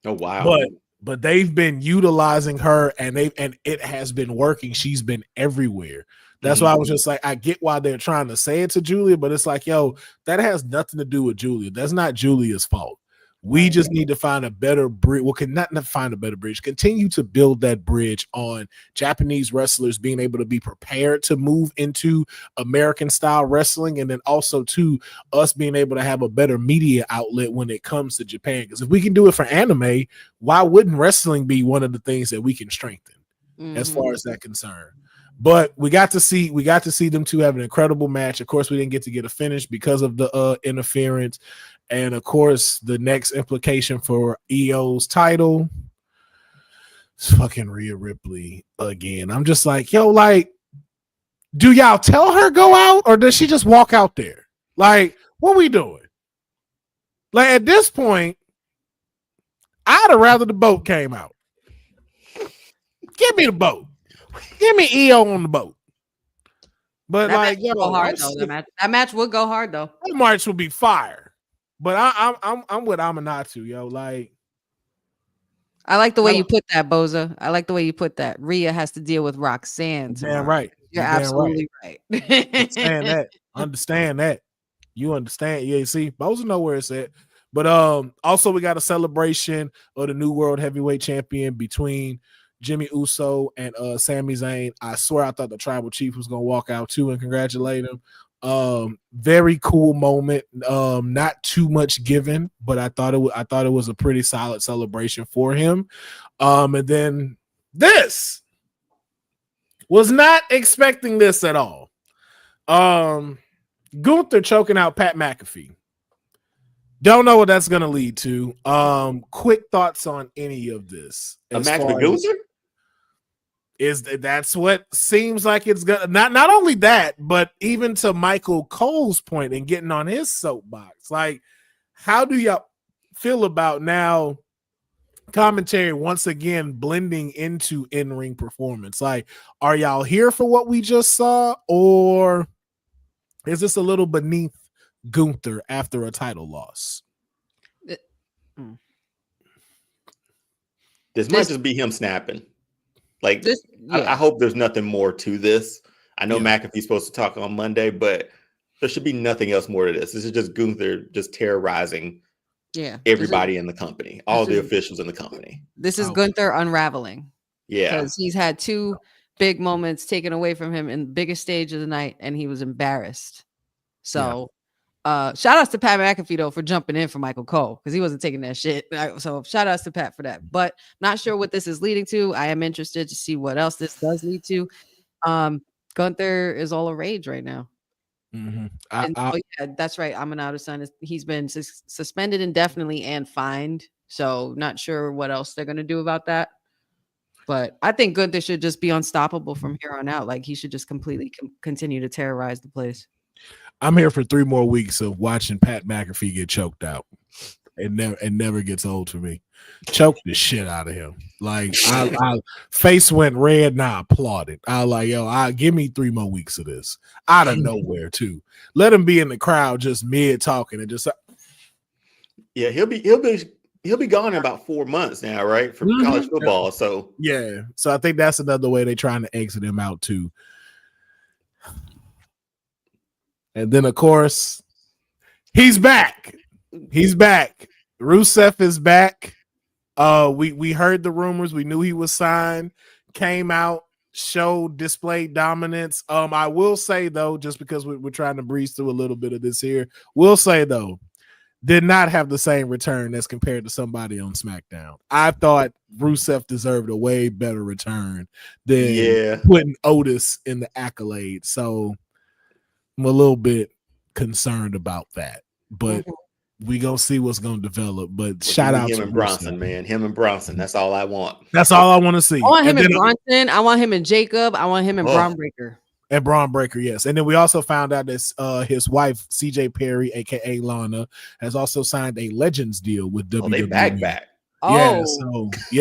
Oh wow! But they've been utilizing her, and it has been working. She's been everywhere. That's why I was just like, I get why they're trying to say it to Julia, but it's like, yo, that has nothing to do with Julia. That's not Julia's fault. We just need to find a better bridge. Well, not find a better bridge. Continue to build that bridge on Japanese wrestlers being able to be prepared to move into American style wrestling, and then also to us being able to have a better media outlet when it comes to Japan. Because if we can do it for anime, why wouldn't wrestling be one of the things that we can strengthen as far as that concern? But we got to see them two have an incredible match. Of course, we didn't get a finish because of the interference. And of course, the next implication for Io's title is fucking Rhea Ripley again. I'm just like, yo, like, do y'all tell her go out, or does she just walk out there? Like, what we doing? Like, at this point, I'd have rather the boat came out. Give me the boat. Give me Io on the boat. But that like, match go hard though. That match would go hard though. That match would be fire. But I'm with Amanatu, yo. Like, I like the way you put that, Boza. I like the way you put that. Rhea has to deal with Roxanne. Damn right. You're absolutely right. Understand that. You understand. Yeah, see, Boza know where it's at. But also we got a celebration of the new world heavyweight champion between Jimmy Uso and Sami Zayn. I swear I thought the tribal chief was gonna walk out too and congratulate him. Very cool moment. Not too much given, but I thought it was a pretty solid celebration for him. And then this was not expecting this at all. Gunther choking out Pat McAfee. Don't know what that's gonna lead to. Quick thoughts on any of this. A match with Gunther? That's what seems like it's gonna not only that, but even to Michael Cole's point and getting on his soapbox. Like, how do y'all feel about now commentary once again blending into in-ring performance? Like, are y'all here for what we just saw, or is this a little beneath Gunther after a title loss? This might just be him snapping. Like, I hope there's nothing more to this. I know McAfee's supposed to talk on Monday, but there should be nothing else more to this. This is just Gunther just terrorizing everybody in the company, all the officials in the company. This is Gunther unraveling. Yeah. Because he's had two big moments taken away from him in the biggest stage of the night, and he was embarrassed. So shout outs to Pat McAfee though for jumping in for Michael Cole, because he wasn't taking that shit. So shout outs to Pat for that. But not sure what this is leading to. I am interested to see what else this does lead to. Gunther is all a rage right now. Mm-hmm. Yeah, that's right. Amanado-san he's been suspended indefinitely and fined. So not sure what else they're gonna do about that. But I think Gunther should just be unstoppable from here on out. Like he should just completely continue to terrorize the place. I'm here for 3 more weeks of watching Pat McAfee get choked out. It never gets old for me. Choke the shit out of him. Like I face went red. Now I applauded. I like, yo, give me 3 more weeks of this out of nowhere too. Let him be in the crowd just mid talking and just. Yeah, he'll be gone in about 4 months now, right? For college football. So yeah, so I think that's another way they're trying to exit him out too. And then of course, he's back. He's back. Rusev is back. We heard the rumors. We knew he was signed. Came out, displayed dominance. I will say though, just because we're trying to breeze through a little bit of this here, will say though, did not have the same return as compared to somebody on SmackDown. I thought Rusev deserved a way better return than putting Otis in the accolade. So I'm a little bit concerned about that, but we gonna see what's gonna develop. But shout out him to and Bronson, man. Him and Bronson. That's all I want. That's all I want to see. I want him and Bronson. I want him and Jacob. I want him and Braun Breaker. And Braun Breaker, yes. And then we also found out that his wife, CJ Perry, aka Lana, has also signed a Legends deal with WWE. Oh, they back. Yeah,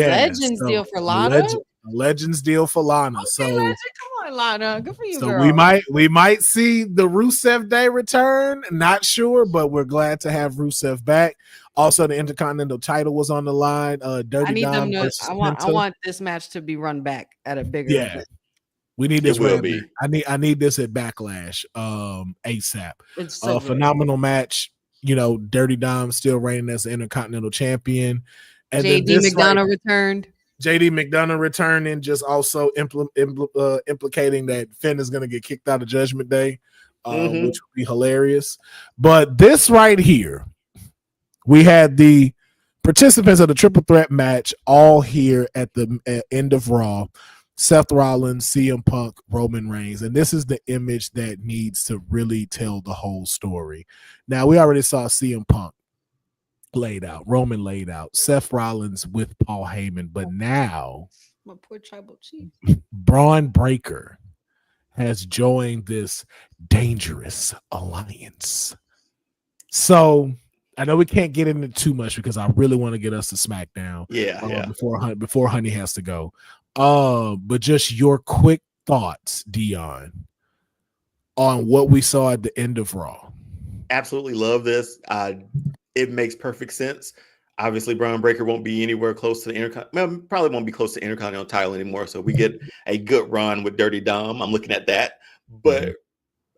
Legends deal for Lana. Legends deal for Lana. Okay, so Legend, come on, Lana. Good for you, so girl. we might see the Rusev Day return. Not sure, but we're glad to have Rusev back. Also, the Intercontinental title was on the line. Dirty Dom versus Penta. I want this match to be run back at a bigger. Yeah. We need this. I need this at Backlash ASAP. It's so phenomenal match. You know, Dirty Dom still reigning as the Intercontinental Champion. And JD McDonough returned. JD McDonough returning, just also implicating that Finn is going to get kicked out of Judgment Day, which would be hilarious. But this right here, we had the participants of the triple threat match all here at the end of Raw. Seth Rollins, CM Punk, Roman Reigns. And this is the image that needs to really tell the whole story. Now, we already saw CM Punk laid out, Roman laid out, Seth Rollins with Paul Heyman. But now, my poor tribal chief, Braun Breaker has joined this dangerous alliance. So, I know we can't get into too much because I really want to get us to SmackDown. Before Honey has to go. But just your quick thoughts, Deonne, on what we saw at the end of Raw. Absolutely love this. It makes perfect sense. Obviously, Braun Breaker won't be anywhere close to the Intercontinental. Probably won't be close to the Intercontinental title anymore. So we get a good run with Dirty Dom. I'm looking at that. But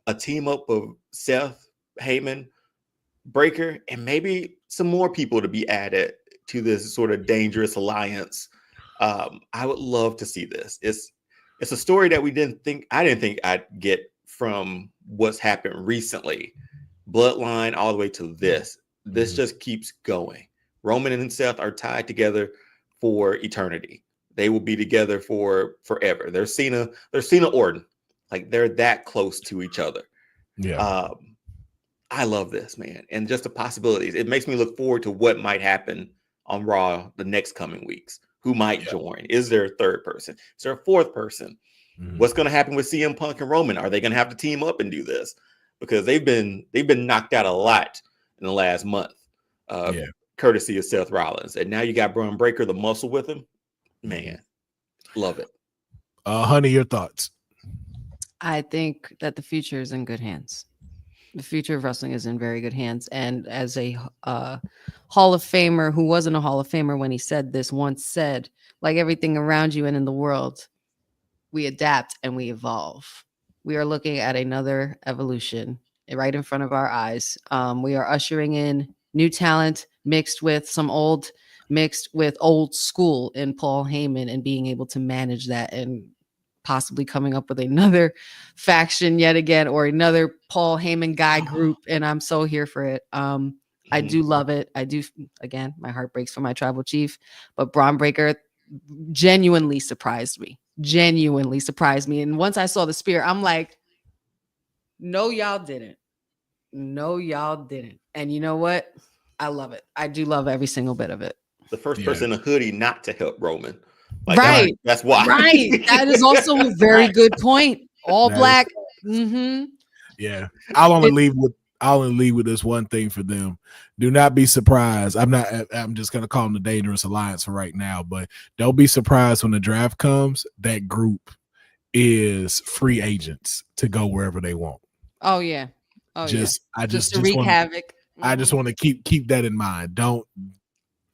a team up of Seth, Heyman, Breaker, and maybe some more people to be added to this sort of dangerous alliance. I would love to see this. It's a story that I didn't think I'd get from what's happened recently. Bloodline all the way to this. This just keeps going. Roman and Seth are tied together for eternity. They will be together for forever. They're Cena Orton. Like they're that close to each other. Yeah. I love this, man. And just the possibilities. It makes me look forward to what might happen on Raw the next coming weeks. Who might join? Is there a third person? Is there a fourth person? What's going to happen with CM Punk and Roman? Are they going to have to team up and do this? Because they've been knocked out a lot in the last month, courtesy of Seth Rollins. And now you got Braun Breaker, the muscle with him. Man, love it. Honey, your thoughts? I think that the future is in good hands. The future of wrestling is in very good hands. And as a Hall of Famer who wasn't a Hall of Famer when he said this, once said, like everything around you and in the world, we adapt and we evolve. We are looking at another evolution right in front of our eyes. We are ushering in new talent mixed with old school in Paul Heyman and being able to manage that and possibly coming up with another faction yet again or another Paul Heyman guy group. And I'm so here for it. I do love it. I do. Again, my heart breaks for my tribal chief, but Braun Breaker genuinely surprised me. genuinely surprised me. And once I saw the spear, I'm like, no, y'all didn't. No, y'all didn't. And you know what? I love it. I do love every single bit of it. The first person in a hoodie not to help Roman. Like, right. That's why. Right. That is also a very good point. All that black. Yeah. I'll only leave with this one thing for them. Do not be surprised. I'm just going to call them the Dangerous Alliance for right now, but don't be surprised when the draft comes, that group is free agents to go wherever they want. Oh yeah. Oh just to wreak havoc. I just want to keep that in mind.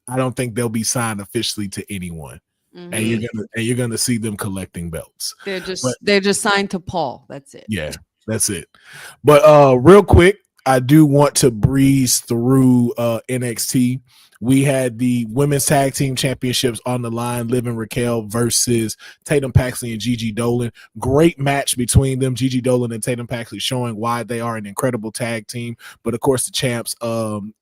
I don't think they'll be signed officially to anyone. And you're gonna see them collecting belts. They're just signed to Paul. That's it. Yeah, that's it. But real quick, I do want to breeze through NXT. We had the women's tag team championships on the line. Liv and Raquel versus Tatum Paxley and Gigi Dolan. Great match between them. Gigi Dolan and Tatum Paxley showing why they are an incredible tag team. But of course, the champs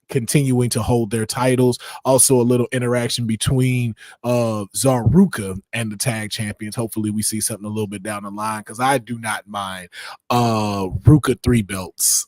continuing to hold their titles. Also, a little interaction between Zaruka and the tag champions. Hopefully, we see something a little bit down the line because I do not mind Ruka 3 belts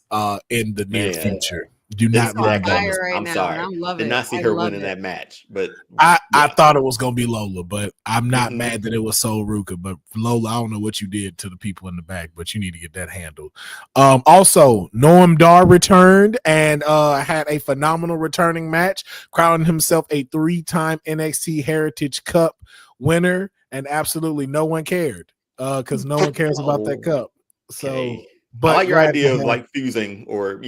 in the near future. Do not mind that. I'm sorry. I did not see her winning that match, but I thought it was gonna be Lola, but I'm not mad that it was Sol Ruka. But Lola, I don't know what you did to the people in the back, but you need to get that handled. Also, Noam Dar returned and had a phenomenal returning match, crowning himself a 3-time NXT Heritage Cup winner, and absolutely no one cared because no one cares about that cup. So, okay. But I like your idea of like fusing or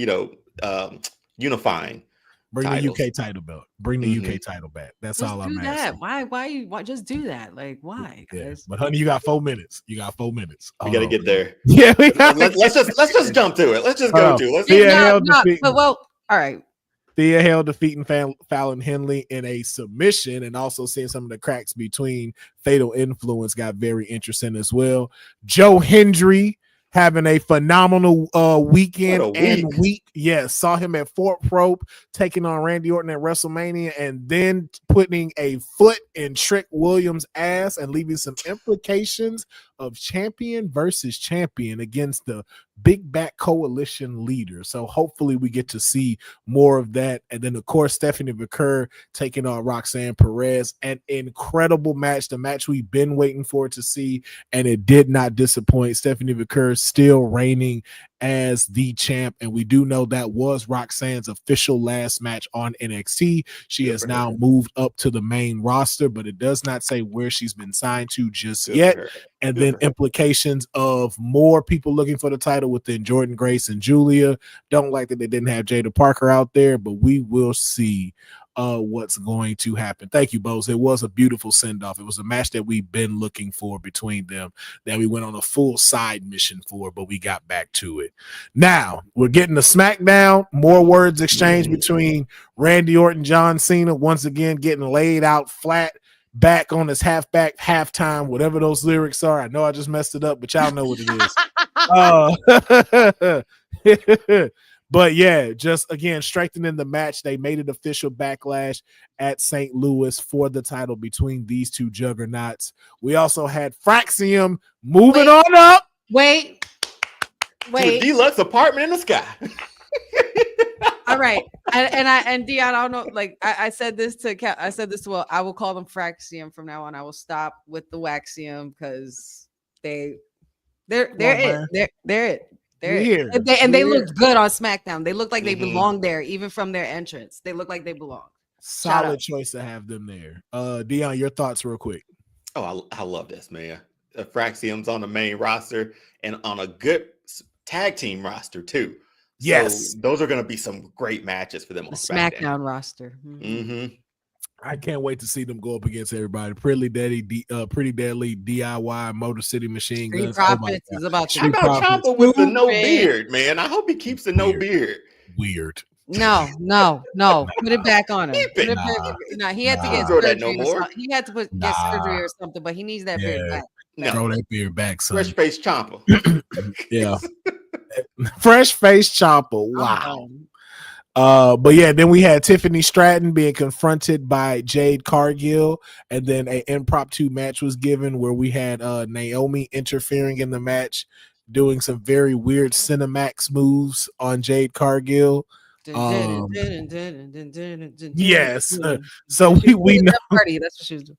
unifying. Bring titles. the UK title belt. Bring the UK title back. That's just all I'm asking. Why just do that? Like, why? Yeah. But honey, you got 4 minutes. We got to get there. Yeah, let's just jump to it. Let's just go to it. All right. Thea Hale defeating Fallon Henley in a submission, and also seeing some of the cracks between Fatal Influence got very interesting as well. Joe Hendry having a phenomenal weekend and week. Yes, saw him at Fort Probe taking on Randy Orton at WrestleMania and then putting a foot in Trick Williams' ass and leaving some implications of champion versus champion against the Big Back Coalition leader. So hopefully we get to see more of that. And then, of course, Stephanie McCurr taking on Roxanne Perez. An incredible match, the match we've been waiting for to see, and it did not disappoint. Stephanie McCurr still reigning as the champ, and we do know that was Roxanne's official last match on NXT. She has now moved up to the main roster, but it does not say where she's been signed to just yet. And then implications of more people looking for the title within Jordan Grace and Julia. Don't like that they didn't have Jada Parker out there, but we will see what's going to happen. Thank you, Bose. It was a beautiful send-off. It was a match that we've been looking for between them, that we went on a full side mission for, but we got back to it. Now, we're getting the SmackDown. More words exchanged between Randy Orton, John Cena, once again getting laid out flat, back on his halftime, whatever those lyrics are. I know I just messed it up, but y'all know what it is. But yeah, just again, strengthening the match. They made it official Backlash at St. Louis for the title between these two juggernauts. We also had Fraxium moving on up. Wait. Deluxe apartment in the sky. All right. And Deonne, I don't know, like I said this to Will. I will call them Fraxium from now on. I will stop with the Waxium because they're it. They looked good on SmackDown. They looked like they belonged there, even from their entrance. They look like they belong. Solid choice to have them there. Deonne, your thoughts real quick. Oh, I love this, man. Fraxium's on the main roster and on a good tag team roster too. Yes, so those are going to be some great matches for them on SmackDown roster. I can't wait to see them go up against everybody. Pretty Deadly, DIY, Motor City Machine Guns. Profits is about to. How about Ciampa with the no beard, man? I hope he keeps the no beard. Weird. No. Put it back on him. He had to get surgery. He had to get surgery or something, but he needs that beard back. No. Throw that beard back, son. Fresh face Ciampa. Yeah. Fresh face Ciampa. Wow. But yeah, then we had Tiffany Stratton being confronted by Jade Cargill, and then an impromptu match was given where we had Naomi interfering in the match, doing some very weird Cinemax moves on Jade Cargill. Yes. So we know Jeff Hardy. That's what she was doing.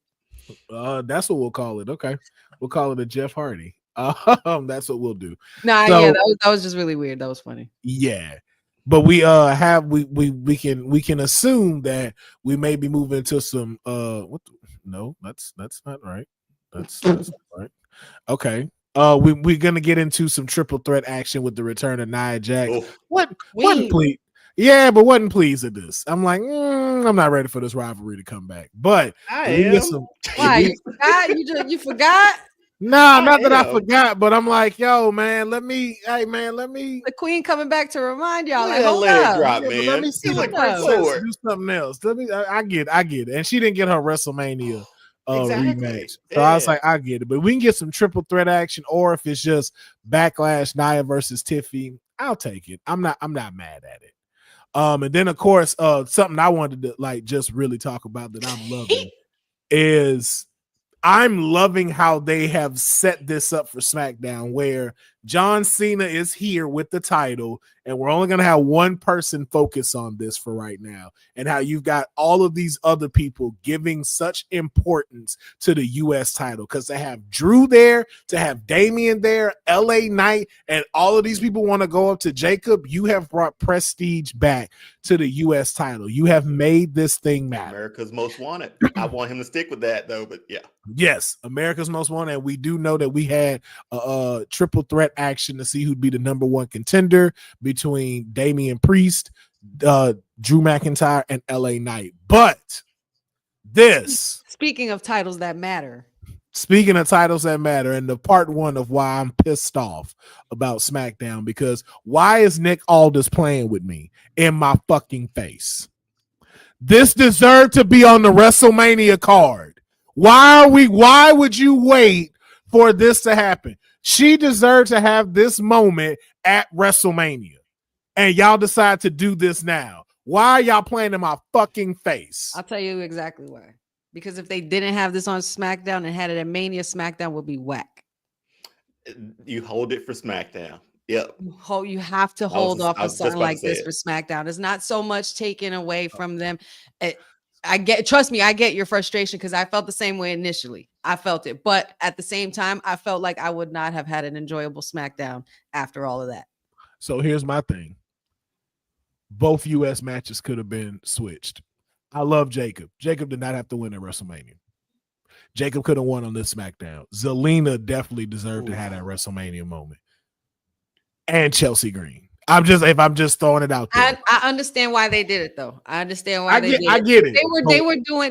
that's what we'll call it. Okay, we'll call it a Jeff Hardy. That's what we'll do. Nah, So, yeah, that was just really weird. That was funny. Yeah, but we we can assume that we may be moving to some no, that's not right. That's not right. Okay. We're gonna get into some triple threat action with the return of Nia Jax. Oh, Wasn't pleased. Yeah, but wasn't pleased at this. I'm like, I'm not ready for this rivalry to come back. But I am. Why you forgot? You forgot? No, not that I forgot, but I'm like, yo, man, let me. The queen coming back to remind y'all. Yeah, Like, hold let up. it drop, Yeah, man. let me see He's the like princess sword. do something else. I get it. And she didn't get her WrestleMania Exactly. rematch. So I was like, I get it. But we can get some triple threat action, or if it's just Backlash, Nia versus Tiffy, I'll take it. I'm not mad at it. And then of course, something I wanted to like just really talk about that I'm loving is I'm loving how they have set this up for SmackDown, where John Cena is here with the title, and we're only going to have one person focus on this for right now, and how you've got all of these other people giving such importance to the U.S. title, because to have Drew there, to have Damian there, LA Knight, and all of these people want to go up to Jacob. You have brought prestige back to the U.S. title. You have made this thing matter. America's Most Wanted. I want him to stick with that though, but yeah. Yes, America's Most Wanted. And we do know that we had a triple threat action to see who'd be the number one contender between Damian Priest, Drew McIntyre, and LA Knight. But this, Speaking of titles that matter, and the part one of why I'm pissed off about SmackDown, because why is Nick Aldis playing with me in my fucking face? This deserved to be on the WrestleMania card. Why would you wait for this to happen? She deserved to have this moment at WrestleMania, and y'all decide to do this now. Why are y'all playing in my fucking face? I'll tell you exactly why. Because if they didn't have this on SmackDown and had it at Mania, SmackDown would be whack. You hold it for SmackDown. Yep. You have to hold off on something like this for SmackDown. It's not so much taken away from them. Trust me, I get your frustration, because I felt the same way initially. I felt it. But at the same time, I felt like I would not have had an enjoyable SmackDown after all of that. So here's my thing. Both U.S. matches could have been switched. I love Jacob. Jacob did not have to win at WrestleMania. Jacob could have won on this SmackDown. Zelina definitely deserved to have that WrestleMania moment. And Chelsea Green. I'm just throwing it out there. I understand why they did it, though. I understand why they did it. I get it.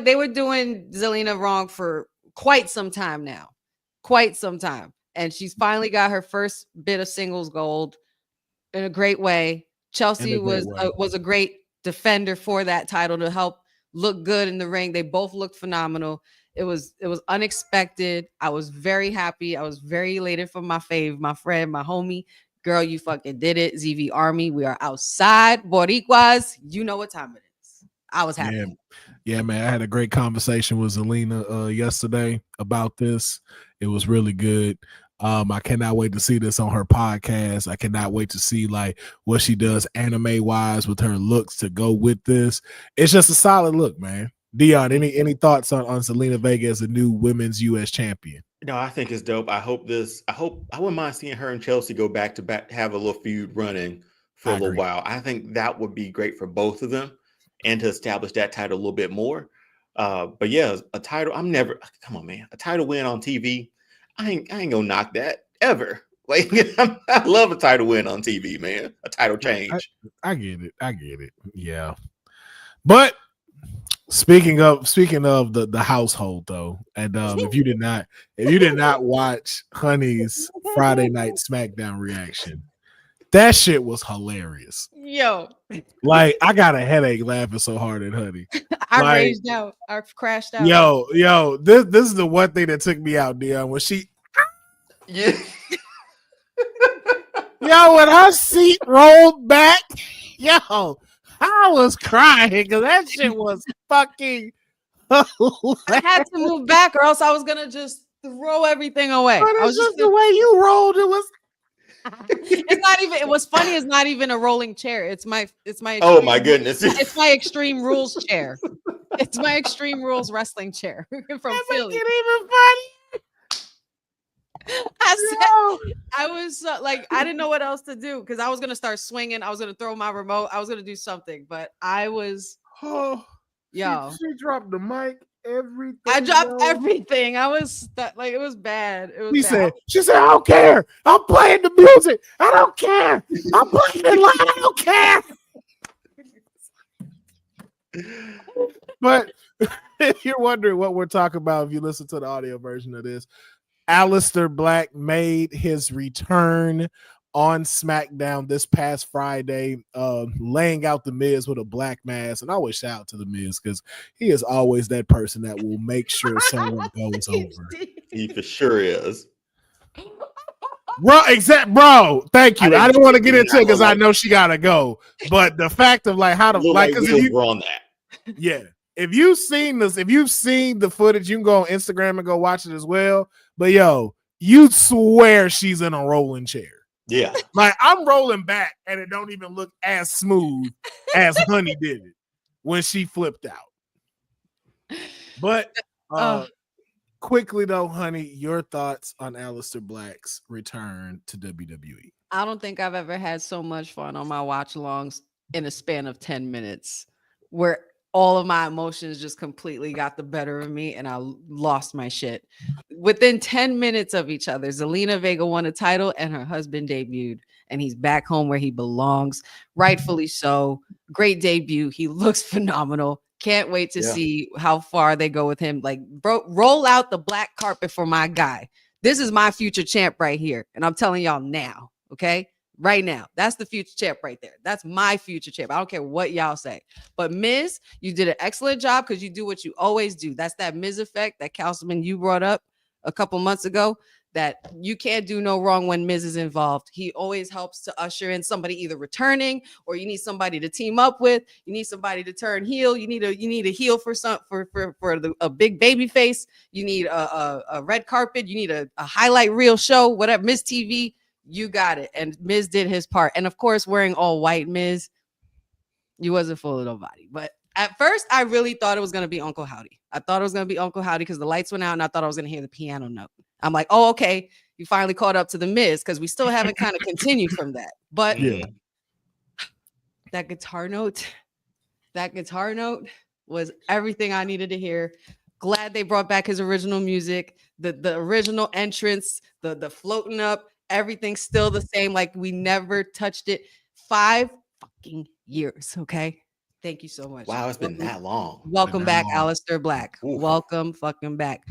They were doing Zelina wrong for quite some time now. Quite some time. And she's finally got her first bit of singles gold in a great way. Chelsea was a great defender for that title to help look good in the ring. They both looked phenomenal. It was unexpected. I was very happy. I was very elated for my fave, my friend, my homie. Girl, you fucking did it. ZV Army, we are outside. Boricuas, you know what time it is. I was happy. Yeah, man. I had a great conversation with Zelina yesterday about this. It was really good. I cannot wait to see this on her podcast. I cannot wait to see like what she does anime wise with her looks to go with this. It's just a solid look, man. Deonne, any thoughts on Zelina Vega as the new women's U.S. champion? No, I think it's dope. I wouldn't mind seeing her and Chelsea go back to back, have a little feud running for a little while. I think that would be great for both of them and to establish that title a little bit more. But yeah, a title, come on, man. A title win on TV. I ain't gonna knock that ever. Like, I love a title win on TV, man. A title change. I get it. Yeah. But speaking of the household though, and if you did not watch Honey's Friday night SmackDown reaction, that shit was hilarious. Yo, like I got a headache laughing so hard at Honey. I raged out. I crashed out. Yo, this is the one thing that took me out, Deonne, when she yeah. Yo, when her seat rolled back, yo, I was crying because that shit was fucking. I had to move back, or else I was gonna just throw everything away. But I was it's just gonna, the way you rolled. It was. it's not even. It was funny. It's not even a rolling chair. It's my. Oh my goodness! It's my Extreme Rules chair. It's my Extreme Rules wrestling chair from Philly. It even funny. I was like, I didn't know what else to do because I was gonna start swinging. I was gonna throw my remote. I was gonna do something, but I was. Oh, Yo, she dropped the mic. Everything. I dropped everything. I was like, it was bad. It was bad. She said, I don't care. I'm playing the music. I don't care. I'm playing it loud. I don't care. But if you're wondering what we're talking about, if you listen to the audio version of this, Aleister Black made his return on SmackDown this past Friday, laying out the Miz with a black mask. And I always shout out to the Miz because he is always that person that will make sure someone goes over. He for sure is. Bro, thank you. I didn't want to get into it because I know she gotta go. But the fact of like how to like, because if you on that, yeah, if you've seen this, if you've seen the footage, you can go on Instagram and go watch it as well. But yo, you'd swear she's in a rolling chair. Yeah, like I'm rolling back and it don't even look as smooth as Honey did it when she flipped out. But quickly though, Honey, your thoughts on Aleister Black's return to WWE? I don't think I've ever had so much fun on my watch alongs in a span of 10 minutes where all of my emotions just completely got the better of me and I lost my shit. Within 10 minutes of each other, Zelina Vega won a title and her husband debuted, and he's back home where he belongs, rightfully so. Great debut. He looks phenomenal. Can't wait to see how far they go with him. Like, bro, roll out the black carpet for my guy. This is my future champ right here. And I'm telling y'all now, okay? Right now. That's the future champ right there. That's my future champ. I don't care what y'all say. But Miz, you did an excellent job because you do what you always do. That's that Miz effect that Councilman you brought up a couple months ago, that you can't do no wrong when Miz is involved. He always helps to usher in somebody either returning, or you need somebody to team up with. You need somebody to turn heel. You need a heel for a big baby face. You need a red carpet. You need a highlight reel show, whatever, Miz TV. You got it. And Miz did his part. And of course, wearing all white, Miz, you wasn't fooling nobody. But at first, I really thought it was going to be Uncle Howdy. I thought it was going to be Uncle Howdy because the lights went out and I thought I was going to hear the piano note. I'm like, oh, okay. You finally caught up to the Miz because we still haven't kind of continued from that. But that guitar note was everything I needed to hear. Glad they brought back his original music, the original entrance, the floating up. Everything's still the same, like we never touched it. 5 fucking years, okay? Thank you so much. Wow, it's been that long. Welcome back, Aleister Black. Oof. Welcome fucking back.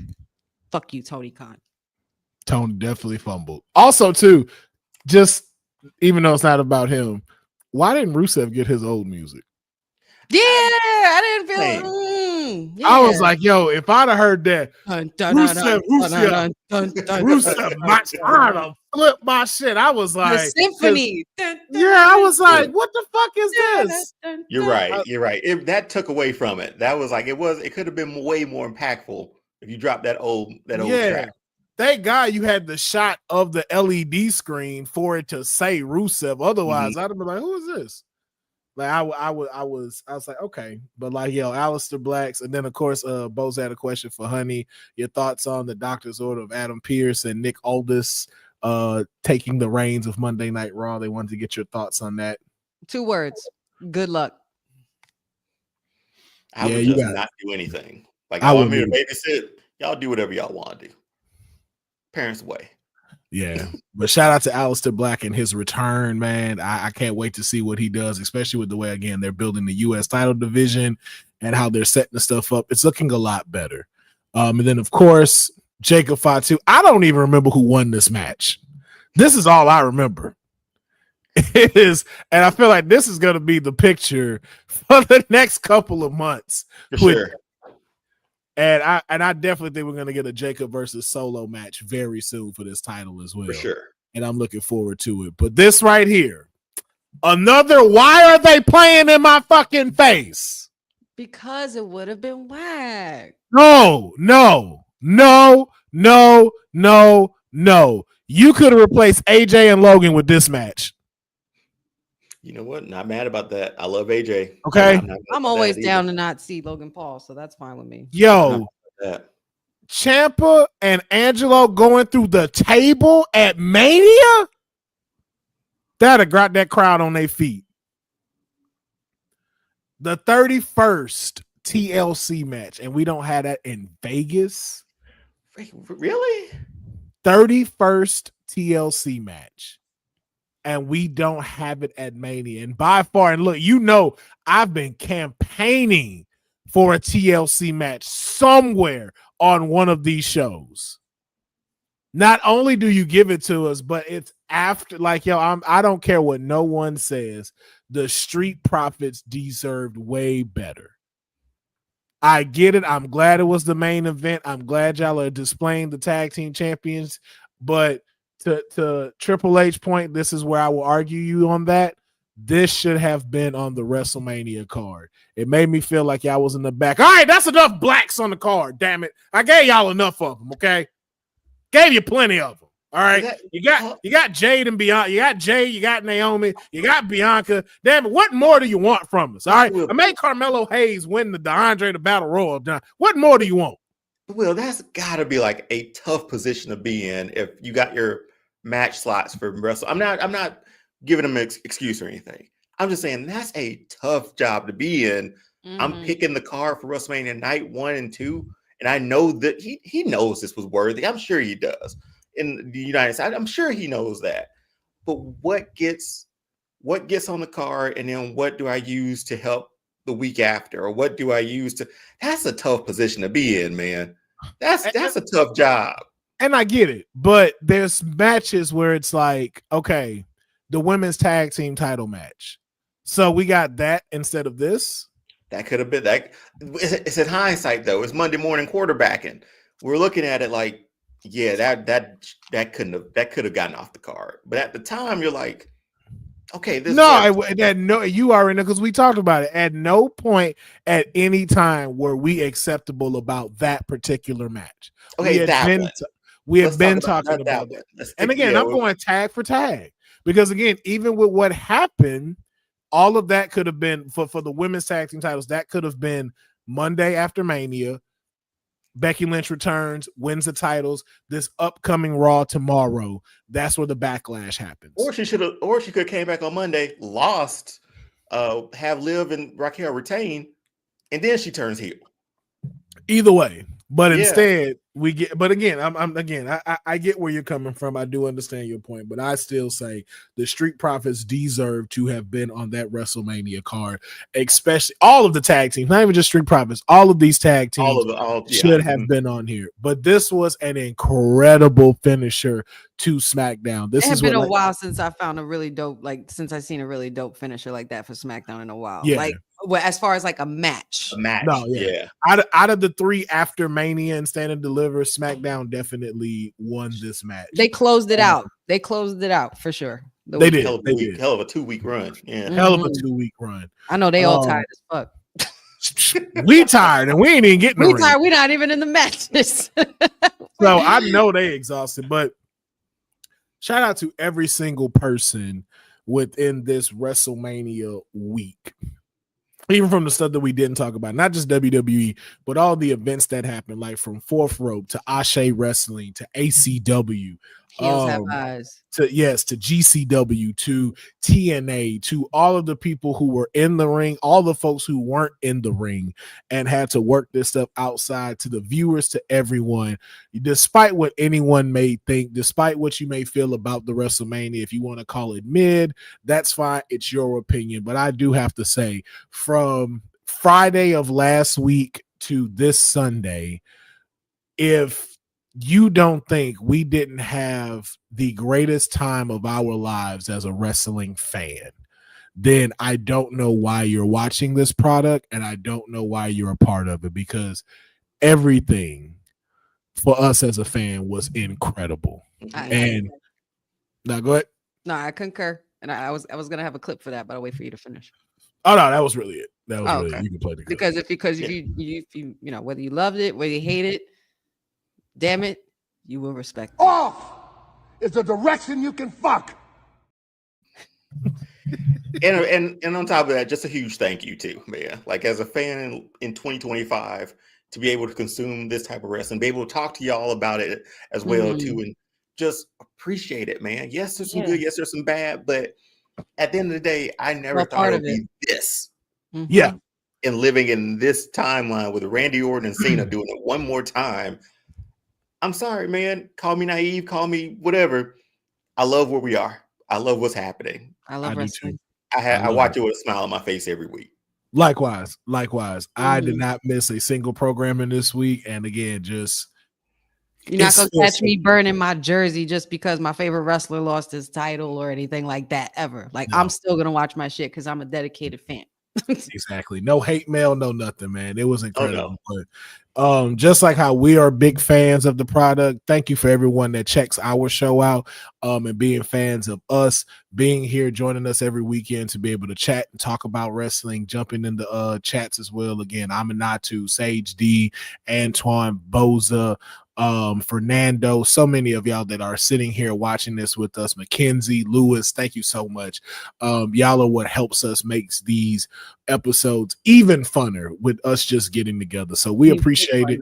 Fuck you, Tony Khan. Tony definitely fumbled. Also, too, just even though it's not about him, why didn't Rusev get his old music? Yeah, I didn't feel I was like, yo, if I'd have heard that, Rusev, I'd have flipped my shit. I was like, the symphony. I was like, what the fuck is this? You're right. You're right. That took away from it. That was like, it could have been way more impactful if you dropped that old track. Thank God you had the shot of the LED screen for it to say Rusev. Otherwise, I'd have been like, who is this? Like I was like, okay, but like, yo, Aleister Black's, and then of course, Bo's had a question for Honey. Your thoughts on the doctor's order of Adam Pearce and Nick Aldis taking the reins of Monday Night Raw? They wanted to get your thoughts on that. 2 words: good luck. I would just not do anything. Like, I'm here to babysit. Y'all do whatever y'all want to do. Parents' way. Yeah, but shout out to Aleister Black and his return, man. I can't wait to see what he does, especially with the way, again, they're building the U.S. title division and how they're setting the stuff up. It's looking a lot better. And then, of course, Jacob Fatu. I don't even remember who won this match. This is all I remember. It is, and I feel like this is going to be the picture for the next couple of months. For sure. And I definitely think we're going to get a Jacob versus Solo match very soon for this title as well. For sure. And I'm looking forward to it. But this right here, Why are they playing in my fucking face? Because it would have been whack. No. You could have replaced AJ and Logan with this match. You know what? Not mad about that. I love AJ. Okay. I'm always down to not see Logan Paul, so that's fine with me. Yo, Ciampa and Angelo going through the table at Mania? That'd have got that crowd on their feet. The 31st TLC match, and we don't have that in Vegas. Really? 31st TLC match, and we don't have it at Mania. And by far, and look, I've been campaigning for a TLC match somewhere on one of these shows. Not only do you give it to us, but it's after, like, I don't care what no one says. The Street Profits deserved way better. I get it. I'm glad it was the main event. I'm glad y'all are displaying the tag team champions. But to Triple H point, this is where I will argue you on that. This should have been on the WrestleMania card. It made me feel like y'all was in the back. All right, that's enough blacks on the card. Damn it. I gave y'all enough of them, okay? Gave you plenty of them. All right. You got Jade and Bianca. You got Jade, you got Naomi, you got Bianca. Damn it. What more do you want from us? All right. I made Carmelo Hayes win the Andre the Battle Royal. What more do you want? Will, that's gotta be like a tough position to be in if you got your match slots for wrestle. I'm not giving them an excuse or anything. I'm just saying that's a tough job to be in. Mm-hmm. I'm picking the card for WrestleMania night 1 and 2. And I know that he knows this was worthy. I'm sure he does. In the United States, I'm sure he knows that. But what gets on the card, and then what do I use to help the week after, or what do I use to? That's a tough position to be in, man. That's a tough job. And I get it, but there's matches where it's like, okay, the women's tag team title match. So we got that instead of this. That could have been that. It's in hindsight, though. It's Monday morning quarterbacking. We're looking at it like, yeah, that could have gotten off the card. But at the time, you're like, okay, this. You are in it because we talked about it. At no point at any time were we acceptable about that particular match. Okay, we have been talking about that. And again, I'm going tag for tag because again, even with what happened. All of that could have been for the women's tag team titles. That could have been Monday after Mania. Becky Lynch returns, wins the titles. This upcoming Raw tomorrow. That's where the backlash happens. Or she could have came back on Monday, lost, have Liv and Raquel retain, and then she turns heel. Either way, but instead we get. But again, I get where you're coming from. I do understand your point, but I still say the Street Profits deserve to have been on that WrestleMania card, especially all of the tag teams, not even just Street Profits. All of these tag teams should have been on here. But this was an incredible finisher to SmackDown. This has been a while since I found a really dope, since I seen a really dope finisher like that for SmackDown in a while. Yeah. As far as like a match. No, yeah. Out of the 3 after Mania and Stand and Deliver, SmackDown definitely won this match. They closed it out. They closed it out for sure. They did. Hell of a 2-week run. Yeah. Hell of a 2-week run. I know they all tired as fuck. We tired and we ain't even getting. We tired. We're not even in the matches. So I know they exhausted, but shout out to every single person within this WrestleMania week. Even from the stuff that we didn't talk about, not just WWE, but all the events that happened, like from Fourth Rope to Ashe Wrestling to ACW, to GCW, to TNA, to all of the people who were in the ring, all the folks who weren't in the ring and had to work this stuff outside, to the viewers, to everyone. Despite what anyone may think, despite what you may feel about the WrestleMania, if you want to call it mid, that's fine. It's your opinion. But I do have to say, from Friday of last week to this Sunday, if you don't think we didn't have the greatest time of our lives as a wrestling fan, then I don't know why you're watching this product, and I don't know why you're a part of it, because everything for us as a fan was incredible. Now go ahead. No, I concur. And I was gonna have a clip for that, but I'll wait for you to finish. Oh no, that was really it. That was really okay. it. You can play the clip. Because if you know, whether you loved it, whether you hate it, damn it, you will respect it. Off is the direction you can fuck. and on top of that, just a huge thank you too, man. Like as a fan in 2025, to be able to consume this type of wrestling, be able to talk to y'all about it as well too, and just appreciate it, man. Yes, there's some good, yes, there's some bad, but at the end of the day, I never thought it would be this. Yeah. And living in this timeline with Randy Orton and Cena doing it one more time. I'm sorry, man. Call me naive, call me whatever. I love where we are. I love what's happening. I love wrestling. I watch it with a smile on my face every week. Likewise. I did not miss a single programming this week. And again, just you're not gonna catch me burning my jersey just because my favorite wrestler lost his title or anything like that ever. Like I'm still gonna watch my shit because I'm a dedicated fan. Exactly. No hate mail, no nothing, man. It was incredible. But just like how we are big fans of the product, thank you for everyone that checks our show out and being fans of us, being here, joining us every weekend to be able to chat and talk about wrestling, jumping into chats as well. Again, I'm Aminatu, Sage D, Antoine, Boza, Fernando, so many of y'all that are sitting here watching this with us. Mackenzie, Lewis, thank you so much. Y'all are what helps us makes these episodes even funner with us just getting together. So we appreciate it.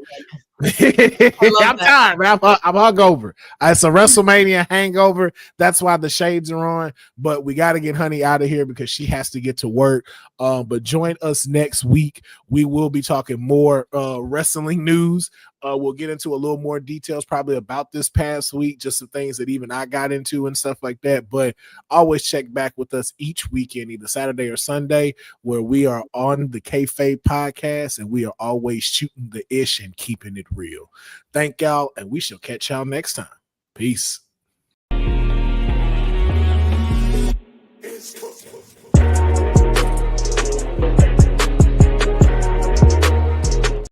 I'm tired, man. I'm hungover. It's a WrestleMania hangover. That's why the shades are on. But we got to get Honey out of here because she has to get to work. But join us next week. We will be talking more wrestling news. We'll get into a little more details probably about this past week, just some things that even I got into and stuff like that. But always check back with us each weekend, either Saturday or Sunday, where we are on the Kayfabe Podcast and we are always shooting the ish and keeping it real. Thank y'all, and we shall catch y'all next time. Peace.